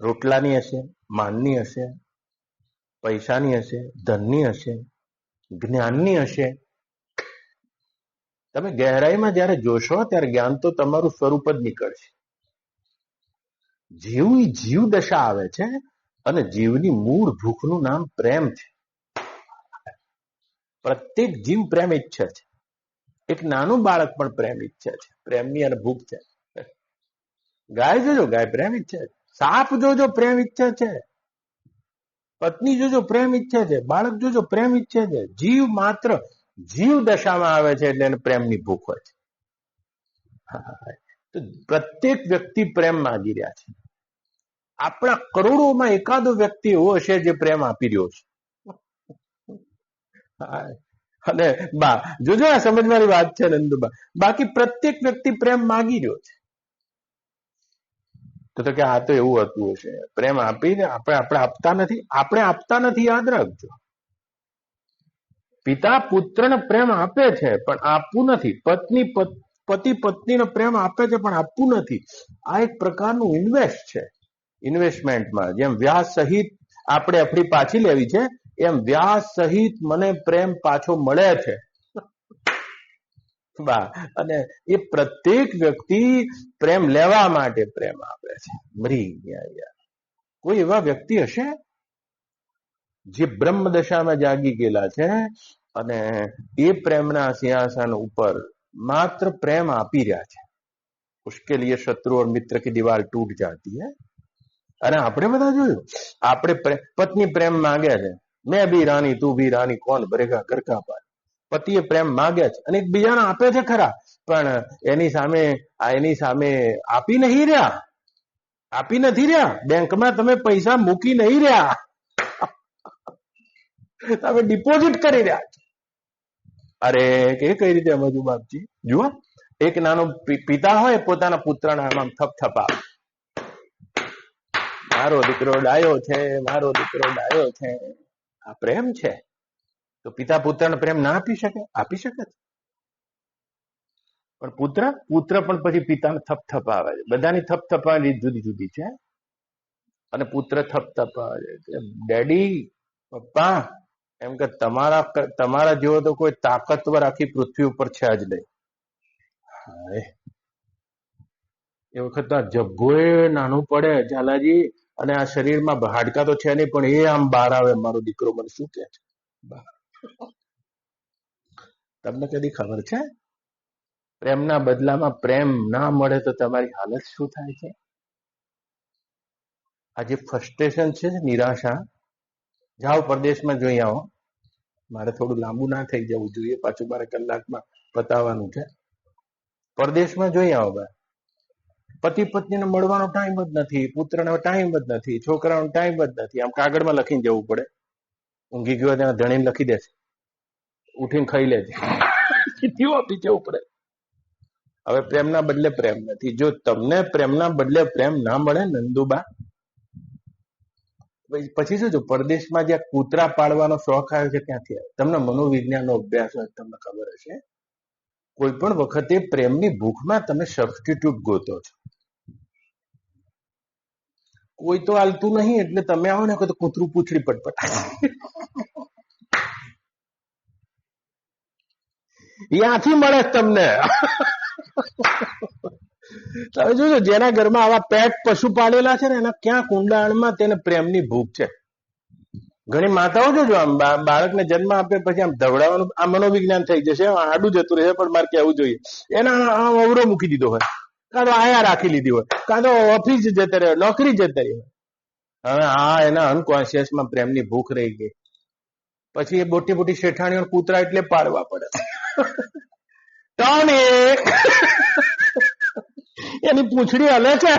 રોટલાની હશે, માનની હશે, પૈસાની હશે, ધનની હશે, જ્ઞાનની હશે. તમે ગહેરાઈમાં જયારે જોશો ત્યારે જ્ઞાન તો તમારું સ્વરૂપ જ નીકળશે. જીવ દશા આવે છે, અને જીવની મૂળ ભૂખનું નામ પ્રેમ છે. પ્રત્યેક જીવ પ્રેમ ઈચ્છે છે. એક નાનું બાળક પણ પ્રેમ ઈચ્છે છે, પ્રેમની અને ભૂખ છે. ગાય જોજો, ગાય પ્રેમ ઈચ્છે છે. સાપ જોજો પ્રેમ ઈચ્છે છે, પત્ની જોજો પ્રેમ ઈચ્છે છે, બાળક જોજો પ્રેમ ઈચ્છે છે. જીવ માત્ર જીવ દશામાં આવે છે એટલે એને પ્રેમની ભૂખ હોય છે. તો પ્રત્યેક વ્યક્તિ પ્રેમ માંગી રહ્યા છે. આપણા કરોડોમાં એકાદો વ્યક્તિ એવો હશે જે પ્રેમ આપી રહ્યો છે. અને જોજો આ સમજવાની વાત છે નંદુબા. બાકી પ્રત્યેક વ્યક્તિ પ્રેમ માંગી રહ્યો છે. તો કે આ તો એવું હતું હશે, પ્રેમ આપીને આપણે આપતા નથી. યાદ રાખજો, પિતા પુત્રને પ્રેમ આપે છે પણ આપવું નથી. પતિ પત્નીને પ્રેમ આપે છે પણ આપવું નથી. આ એક પ્રકારનું ઇન્વેસ્ટ છે. ઇન્વેસ્ટમેન્ટમાં જેમ વ્યાજ સહિત આપણે આપણી પાછી લેવી છે, એમ વ્યાજ સહિત મને પ્રેમ પાછો મળે છે. અને એ પ્રત્યેક વ્યક્તિ પ્રેમ લેવા માટે પ્રેમ આપે છે. મરી ગયા. કોઈ એવા વ્યક્તિ હશે જે બ્રહ્મ દશામાં જાગી ગયેલા છે અને એ પ્રેમના સિંહાસન ઉપર માત્ર પ્રેમ આપી રહ્યા છે. उसके लिए शत्रु और मित्र की दीवार टूट जाती है. अरे આપણે બધા જોયું, આપણે પત્ની પ્રેમ માંગ્યા છે, મેં ભી રાની તું ભી રાની કોણ ભરેગા ઘર કા પાર. પતિએ પ્રેમ માંગ્યા છે અને એકબીજાને આપે છે ખરા, પણ એની સામે આપી નથી રહ્યા. બેંકમાં તમે પૈસા મૂકી નહીં રહ્યા, તમે ડિપોઝિટ કરી રહ્યા. અરે કે કઈ રીતે સમજવું બાપજી? જુઓ, એક નાનો પિતા હોય પોતાના પુત્રના આમ થપથપાવે, મારો દીકરો ડાયો છે, મારો દીકરો ડાયો છે. આ પ્રેમ છે. તો પિતા પુત્રને પ્રેમ ના આપી શકે? આપી શકે છે. પણ પુત્ર પણ પછી પિતાને થપથપાવે છે. બધાની થપથપાવાની રીત જુદી જુદી છે. અને પુત્ર થપથપાવે છે, ડેડી, પપ્પા, એમ કે તમારા જેવો તો કોઈ તાકતવર આખી પૃથ્વી ઉપર છે જ નહીં. એ વખત આ જબ્બોએ નાનું પડે ઝાલાજી, અને આ શરીરમાં હાડકા તો છે નહીં, પણ એ આમ બહાર આવે, મારો દીકરો મને શું કે છે. તમને કદી ખબર છે પ્રેમના બદલામાં પ્રેમ ના મળે તો તમારી હાલત શું થાય છે? આ જે ફ્રસ્ટ્રેશન છે, નિરાશા, જાઓ પરદેશમાં જોઈ આવો. મારે થોડું લાંબુ ના થઈ જવું જોઈએ, પાછું મારે કલાકમાં પતાવવાનું છે. પરદેશમાં જોઈ આવો ભાઈ, પતિ પત્નીને મળવાનો ટાઈમ જ નથી, પુત્રનો ટાઈમ જ નથી, છોકરાનો ટાઈમ જ નથી. આમ કાગળમાં લખીને જવું પડે. ઊંઘી ગયો ત્યાં ધણીને લખી દેશે, ઉઠીને ખાઈ લેજે, ચિઠ્ઠીઓ આપી જવું પડે. હવે પ્રેમના બદલે પ્રેમ નથી. જો તમને પ્રેમના બદલે પ્રેમ ના મળે નંદુબા, પછી શું છે? પરદેશમાં જ્યાં કૂતરા પાળવાનો શોખ આવ્યો છે ક્યાંથી આવ્યો? તમને મનોવિજ્ઞાનનો અભ્યાસ હોય, તમને ખબર હશે. કોઈ પણ વખતે પ્રેમની ભૂખમાં તમે સબસ્ટિટ્યુટ ગોતો છો. કોઈ તો હાલતું નહીં એટલે તમે આવો ને તો કૂતરું પૂંછડી પટપટ. ત્યાંથી મળે તમને. તમે જોજો, જેના ઘરમાં આવા પેટ પશુ પાળેલા છે ને, એના ક્યાં કુંડાળમાં તેને પ્રેમની ભૂખ છે. ઘણી માતાઓ જોજો, આમ બાળકને જન્મ આપે પછી આમ ધવડાવવાનું, આ મનોવિજ્ઞાન થઈ જશે, આડું જતું રહે, પણ મારે કહેવું જોઈએ, એના આમ અવરો મૂકી દીધો હોય, કાં તો આયા રાખી લીધી હોય, કાં તો ઓફિસ જતા રહ્યો, નોકરી જતા રહ્યો. હવે એના અનકોન્શિયસમાં પ્રેમની ભૂખ રહી ગઈ. પછી એ મોટી મોટી શેઠાણીઓ કૂતરા એટલે પાડવા પડે. એની પૂંછડી હલે છે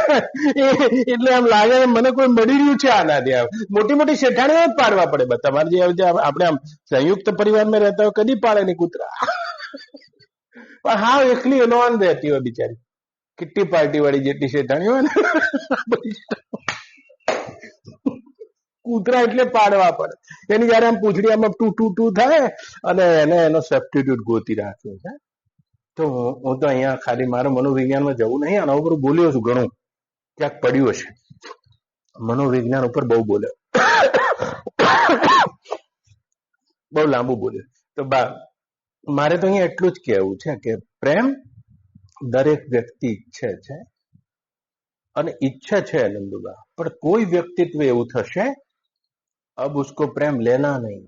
એટલે એમ લાગે મને કોઈ મળી રહ્યું છે આનાથી. મોટી મોટી શેઠાણીઓ જ પાડવા પડે. તમારે જે આપણે આમ સંયુક્ત પરિવારમાં રહેતા હોય, કદી પાડે નહીં કૂતરા. પણ હા, એકલી નોન રહેતી હોય બિચારી, કિટ્ટી પાર્ટી વાળી જેટલી શેઠાણીઓ હોય ને, કૂતરા એટલે પાડવા પડે. એની જયારે આમ પૂંછડી આમાં ટુ ટુ ટુ થાય અને એનો સબસ્ટિટ્યુટ ગોતી રાખ્યો છે. તો હું તો અહીંયા ખાલી મારે મનોવિજ્ઞાનમાં જવું નહીં, આના ઉપર બોલ્યો છું ઘણું, ક્યાંક પડ્યું હશે. મનોવિજ્ઞાન ઉપર બહુ બોલ્યો, બહુ લાંબુ બોલ્યો. તો મારે તો અહીંયા એટલું જ કહેવું છે કે પ્રેમ દરેક વ્યક્તિ ઈચ્છે છે અને ઈચ્છે છે નંદુબા, પણ કોઈ વ્યક્તિત્વ એવું થશે, અબ ઉસકો પ્રેમ લેના નહીં.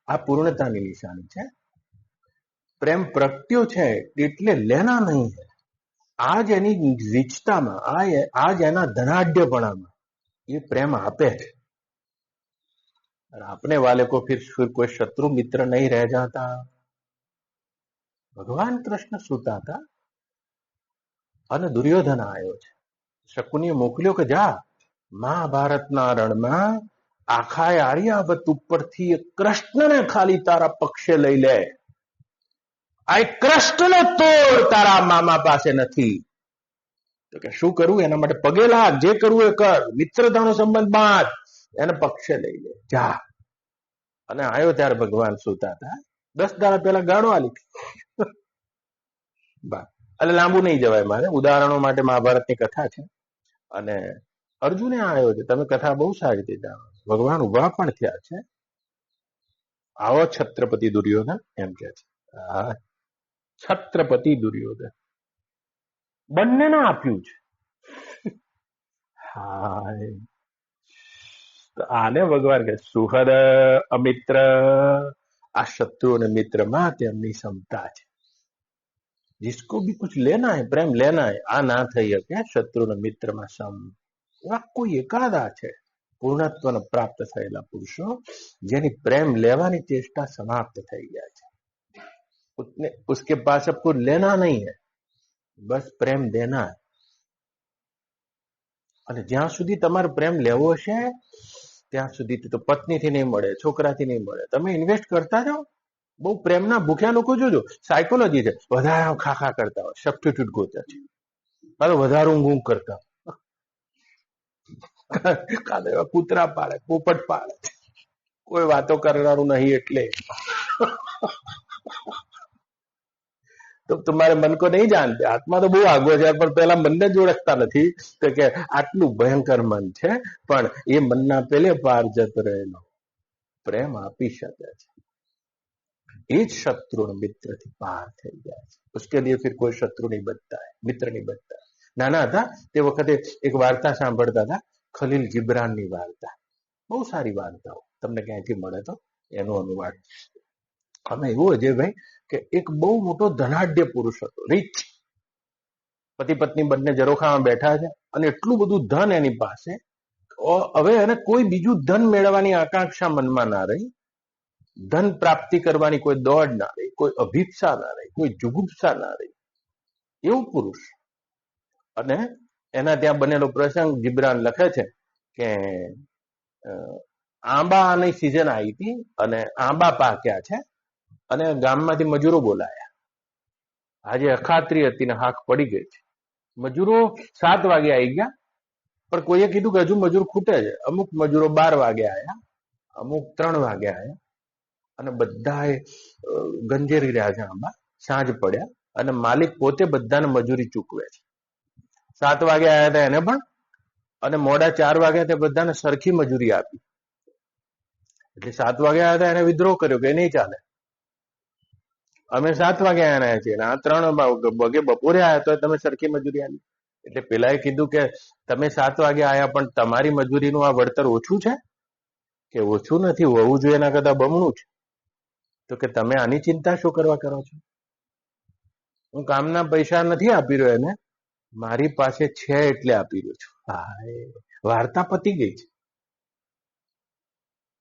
આ પૂર્ણતાની નિશાની છે. પ્રેમ પ્રગટ્યો છે એટલે લેના નહીં. આજ એની રીચતામાં, આજ એના ધનાઢ્યપણામાં એ પ્રેમ આપે છે. अपने वाले को फिर कोई शत्रु मित्र नहीं रह जाता. ભગવાન કૃષ્ણ સુતા હતા અને દુર્યોધન આવ્યો છે. શકુનીએ મોકલ્યો કે જા મહાભારતના રણમાં આખા આર્યાવત ઉપરથી કૃષ્ણને ખાલી તારા પક્ષે લઈ લે. આ કૃષ્ણનો તોડ તારા મામા પાસે નથી. તો કે શું કરવું? એના માટે પગે લાગ, જે કરવું એ કર, મિત્રતાનો સંબંધ બાંધ, એને પક્ષે લઈ લે, જા. અને આવ્યો ત્યારે ભગવાન સુતા હતા. 10 દાડા પહેલા ગાળો આલી. એટલે લાંબુ નહીં જવાય મારે, ઉદાહરણો માટે મહાભારતની કથા છે. અને અર્જુને આવ્યો છે, તમે કથા બહુ સારી રીતે જાણો. ભગવાન ઉભા પણ થયા છે. આવો છત્રપતિ દુર્યોધન, એમ કે છે. હા, છત્રપતિ દુર્યોધન બંનેને આપ્યું છે. હાય. તો આને ભગવાન કહે સુહદ અમિત્ર, આ શत्रु અને मित्र માં તેમની ક્ષમતા છે. जिसको भी कुछ लेना है, प्रेम लेना है, आ ना થઈ શકે શત્રુ અને મિત્ર માં સમ. એવા કોઈ એકાદા છે પૂર્ણત્વને પ્રાપ્ત થયેલા પુરુષો જેની પ્રેમ લેવાની ચેષ્ટા સમાપ્ત થઈ જાય છે. उसके पास अब कुछ लेना नहीं है, बस प्रेम देना है. અને જ્યાં સુધી તમારે પ્રેમ લેવો છે ત્યાં સુધી તો પત્નીથી નહીં મળે, છોકરાથી નહીં મળે, તમે ઇન્વેસ્ટ કરતા જાઓ. બહુ પ્રેમના ભૂખ્યા લોકો જોજો, સાયકોલોજી છે, વધારે ખા ખા કરતા હોય, સબસ્ટિટ્યુટ ગોતે છે, વધારે ઊંઘ કરતા હોય, કૂતરા પાડે, પોપટ પાડે, કોઈ વાતો કરનારું નહીં એટલે તો તમારે મન કો નહીં જાણતે. આત્મા તો બહુ આગો છે પણ પેલા મનને જ ઓળખતા નથી તો કે આટલું ભયંકર મન છે, પણ એ મનના પેલે પાર જતો રહેલો પ્રેમ આપી શકે છે. એ જ શत्रु મિત્ર થી પાર થઈ જાય છે. उसके लिए फिर कोई शत्रु नहीं बनता है, मित्र नहीं बनता. નાના હતા તે વખતે એક વાર્તા સાંભળતા હતા, ખલીલ ગિબ્રાનની વાર્તા. બહુ સારી વાર્તાઓ, તમને ક્યાંયથી મળે તો એનો અનુવાદ. અમે એવું અજયભાઈ કે એક બહુ મોટો ધનાઢ્ય પુરુષ હતો, રીચ, પતિ પત્ની બંને ઝરોખામાં બેઠા છે અને એટલું બધું ધન એની પાસે. હવે એને કોઈ બીજું ધન મેળવવાની આકાંક્ષા મનમાં ના રહી, ધન પ્રાપ્તિ કરવાની કોઈ દોડ ના રહી, કોઈ અભિપ્સા ના રહી, કોઈ જુગુપ્સા ના રહી, એવું પુરુષ. અને એના ત્યાં બનેલો પ્રસંગ જિબ્રાન લખે છે કે આંબાની સિઝન આવી હતી અને આંબા પાક્યા છે અને ગામમાંથી મજૂરો બોલાયા. આજે અખાત્રી હતી ને હાક પડી ગઈ છે. મજૂરો 7 વાગે આવી ગયા, પણ કોઈએ કીધું કે હજુ મજૂર ખૂટે છે. અમુક મજૂરો 12 વાગે આવ્યા, અમુક 3 વાગે આવ્યા અને બધાએ ગંજેરી રહ્યા છે આંબા. સાંજ પડ્યા અને માલિક પોતે બધાને મજૂરી ચૂકવે છે. 7 વાગે આવ્યા હતા એને પણ અને મોડા 4 વાગ્યા તે બધાને સરખી મજૂરી આપી. એટલે 7 વાગે આવ્યા હતા એને વિદ્રોહ કર્યો કે નહીં ચાલે, અમે 7 વાગે આવ્યા છીએ અને આ 3 વાગે બપોરે આવ્યા તો તમે સરખી મજૂરી આપી. એટલે પેલાએ કીધું કે તમે 7 વાગે આવ્યા પણ તમારી મજૂરીનું આ વળતર ઓછું છે કે ઓછું નથી, હોવું જોઈએ એના કરતા બમણું છે. તો કે તમે આની ચિંતા શું કરવા કરો છો? હું કામના પૈસા નથી આપી રહ્યો એને, મારી પાસે છે એટલે આપી રહ્યો છું. હા, વાર્તા પતી ગઈ છે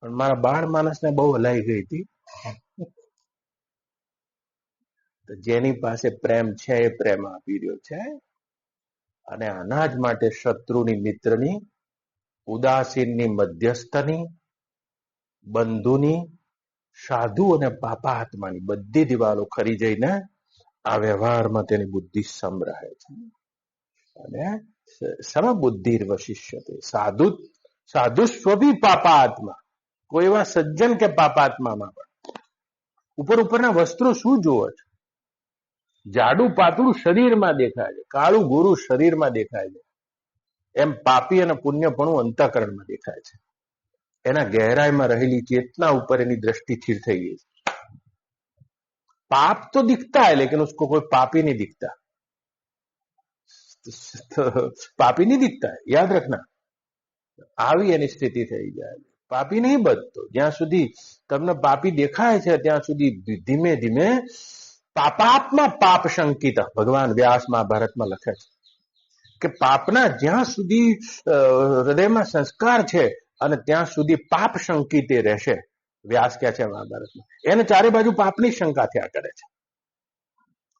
પણ મારા બાળ માણસને બહુ હલાઈ ગઈ હતી. જેની પાસે પ્રેમ છે એ પ્રેમ આપી રહ્યો છે અને આના જ માટે શત્રુની, મિત્રની, ઉદાસીનની, મધ્યસ્થની, બંધુની, સાધુ અને પાપાત્માની બધી દિવાલો ખરી જઈને આ વ્યવહારમાં તેની બુદ્ધિ સમ રહે છે. અને સમબુદ્ધિ વશિષ્યતે. સાધુ સ્વભી પાપાત્મા. કોઈ એવા સજ્જન કે પાપાત્મામાં પણ ઉપરના વસ્ત્રો શું જોવો છે? જાડું પાતળું શરીરમાં દેખાય છે, કાળું ગોરું શરીરમાં દેખાય છે, એમ પાપી અને પુણ્યપણું અંતઃકરણમાં દેખાય છે. એના ગહેરાઈમાં રહેલી ચેતના ઉપર એની દ્રષ્ટિ સ્થિર થઈ ગઈ છે. पाप तो दिखता है लेकिन उसको कोई पापी नहीं दिखता, पापी नहीं दिखता है, याद रखना. આવી એની સ્થિતિ થઈ જાય. પાપી નહીં બનતો. જ્યાં સુધી તમને પાપી દેખાય છે ત્યાં સુધી ધીમે ધીમે પાપાત્મા પાપ શંકિત. ભગવાન વ્યાસ મહાભારતમાં લખે છે કે પાપના જ્યાં સુધી હૃદયમાં સંસ્કાર છે અને ત્યાં સુધી પાપ શંકિત રહેશે. વ્યાસ કહે છે મહાભારતમાં, એને ચારે બાજુ પાપની શંકા થયા કરે છે.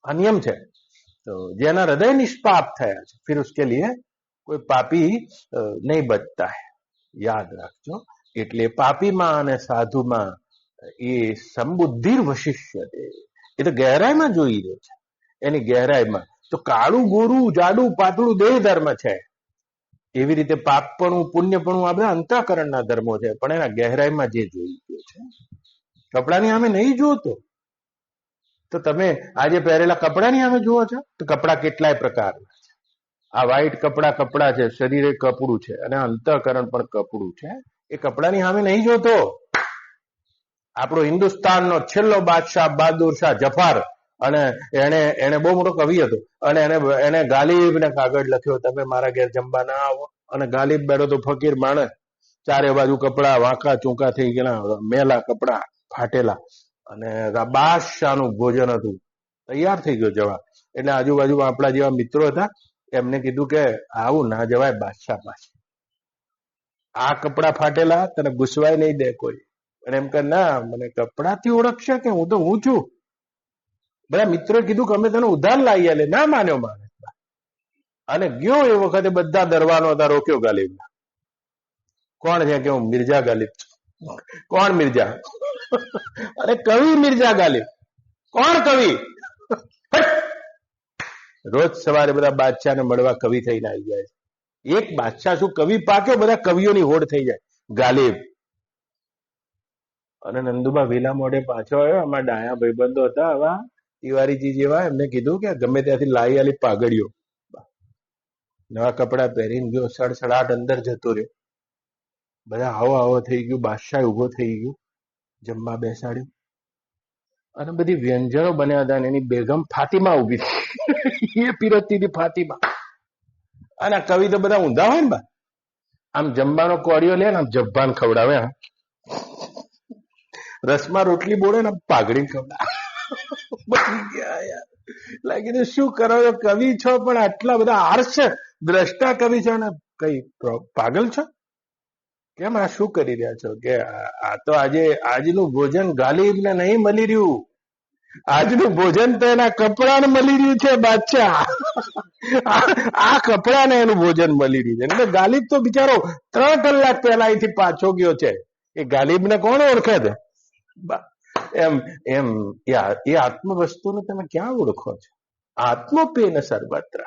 આ નિયમ છે. તો જેના હૃદય નિષ્પાપ થયા છે फिर उसके लिए કોઈ પાપી નહીં બચતા है, યાદ રાખજો. એટલે પાપીમાં અને સાધુમાં એ સમબુદ્ધિ વશિષ્ય છે. એ તો ગહેરાઈમાં જોઈ રહ્યો છે, એની ગહેરાઈમાં. તો કાળું ગોરું જાડું પાતળું દેહ ધર્મ છે, એવી રીતે પાપપણું પુણ્યપણું આ બધા અંતઃકરણના ધર્મો છે, પણ એના ગહેરાઈમાં જે જોઈ ગયો છે. કપડાની સામે નહીં જોતો તો તમે આજે પહેરેલા કપડાની સામે જુઓ છો તો કપડા કેટલાય પ્રકારના છે. આ વ્હાઈટ કપડા છે, શરીરે કપડું છે અને અંતઃકરણ પણ કપડું છે. એ કપડાની સામે નહીં જોતો. આપણો હિન્દુસ્તાનનો છેલ્લો બાદશાહ બહાદુર શાહ જફર, અને એને બહુ મોટો કવિ હતો અને એને ગાલિબ ને કાગળ લખ્યો, તમે મારા ઘેર જમવા ના આવો, અને ગાલિબ બેઠો તો ફકીર માણસ, ચારે બાજુ કપડા વાંકા ચૂંકા થઈ ગયેલા, મેલા કપડા ફાટેલા, અને બાદશાહનું ભોજન હતું, તૈયાર થઈ ગયો જવા. એટલે આજુબાજુમાં આપણા જેવા મિત્રો હતા, એમને કીધું કે આવું ના જવાય બાદશાહ પાસે, આ કપડા ફાટેલા તને ગુસવાય નહીં દે કોઈ. અને એમ કે ના, મને કપડાથી ઓળખશે કે હું તો હું છું. બધા મિત્રોએ કીધું કે અમે તને ઉધાર લાવી આલે. ના માન્યો માણસ, અને ગયો. એ વખતે બધા દરવાનો હતા, રોક્યો ગાલિબને. કોણ છે? કે હું મિર્ઝા ગાલિબ છું. કોણ મિર્ઝા? અરે કવિ મિર્ઝા ગાલિબ. કોણ કવિ? રોજ સવારે બધા બાદશાહને મળવા કવિ થઈને આવી જાય છે. એક બાદશાહ શું કવિ પાક્યો, બધા કવિઓની હોડ થઈ જાય. ગાલિબ અને નંદુબા વેલા મોડે પાછો આવ્યો. આમાં ડાયા ભાઈબંધો હતા આવા તિવારીજી જેવા, એમને કીધું કે ગમે ત્યાંથી લાવી આલી પાઘડીઓ. નવા કપડા પહેરીને ગયો, સડસડાટ અંદર જતો રહ્યો. બધા આવો આવો થઈ ગયું. બાદશાહ ઉભો થઈ ગયો, જમવા બેસાડ્યું, અને બધી વ્યંજનો બન્યા હતા. એની બેગમ ફાતિમા ઉભી હતી, એ પીરસતી હતી ફાતિમા. અને કવિ તો બધા ઊંધા હોય ને બા, આમ જમવાનો કોડિયો લે ને આમ જબ્બાન ખવડાવે, રસમાં રોટલી બોલે ને પાઘડી ખવડાવે. બની ગયા યાર. લાગી શું કરો છો? કવિ છો પણ આટલા બધા આર્ષ દ્રષ્ટા કવિ છો ને કઈ પાગલ છો? કેમ આ શું કરી રહ્યા છો? કે આ તો આજનું ભોજન ગાલિબને નહીં મળી રહ્યું, આજનું ભોજન તો એના કપડાને મળી રહ્યું છે બાદશાહ. આ કપડાને એનું ભોજન મળી રહ્યું છે. એટલે ગાલિબ તો બિચારો 3 કલાક પહેલા અહીંથી પાછો ગયો છે. એ ગાલિબને કોણ ઓળખે છે? એમ એમ એ આત્મ વસ્તુને તમે ક્યાં ઓળખો છો? આત્મપેન સર્વત્ર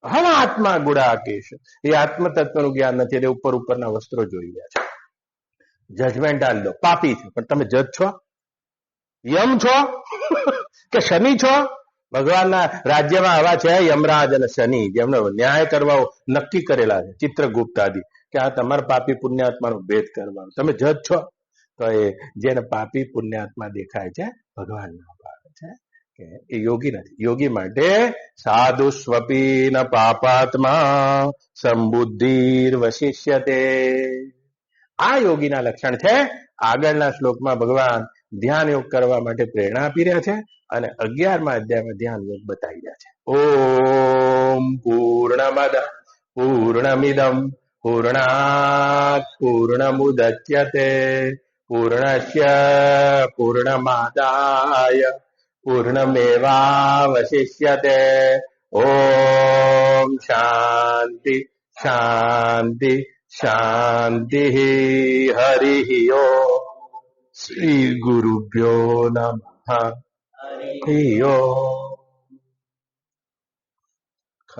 હમ આત્મા ગુડાકેશ. એ આત્મ તત્વનું જ્ઞાન નથી, એટલે ઉપર ઉપરના વસ્ત્રો જોઈ રહ્યા છે. જજમેન્ટ આલ દો, પાપી છે, પણ તમે જજ છો? યમ છો કે શનિ છો? ભગવાનના રાજ્યમાં આવા છે યમરાજ અને શનિ, જેમને ન્યાય કરવા નક્કી કરેલા છે, ચિત્રગુપ્ત આદિ, કે આ તમારા પાપી પુણ્યાત્માનો ભેદ કરવાનો. તમે જજ છો? તો એ જેને પાપી પુણ્યાત્મા દેખાય છે, ભગવાનના ભાગ છે, કે એ યોગી નથી. યોગી માટે સાધુ સ્વપી ન પાપાત્મા સંબુદ્ધિર વશિષ્યતે. આ યોગીના લક્ષણ છે. આગળના શ્લોકમાં ભગવાન ધ્યાન યોગ કરવા માટે પ્રેરણા આપી રહ્યા છે, અને 11મા અધ્યાયમાં ધ્યાન યોગ બતાવી રહ્યા છે. ઓમ પૂર્ણમદ પૂર્ણમિદમ પૂર્ણાત પૂર્ણમુદચ્યતે પૂર્ણસ્ય પૂર્ણમાદાય પૂર્ણમેવાવશિષ્યતે. ઓમ શાંતિ શાંતિ શાંતિ. હરિ ઓમ. શ્રી ગુરુભ્યો નમઃ. હરિ ઓમ.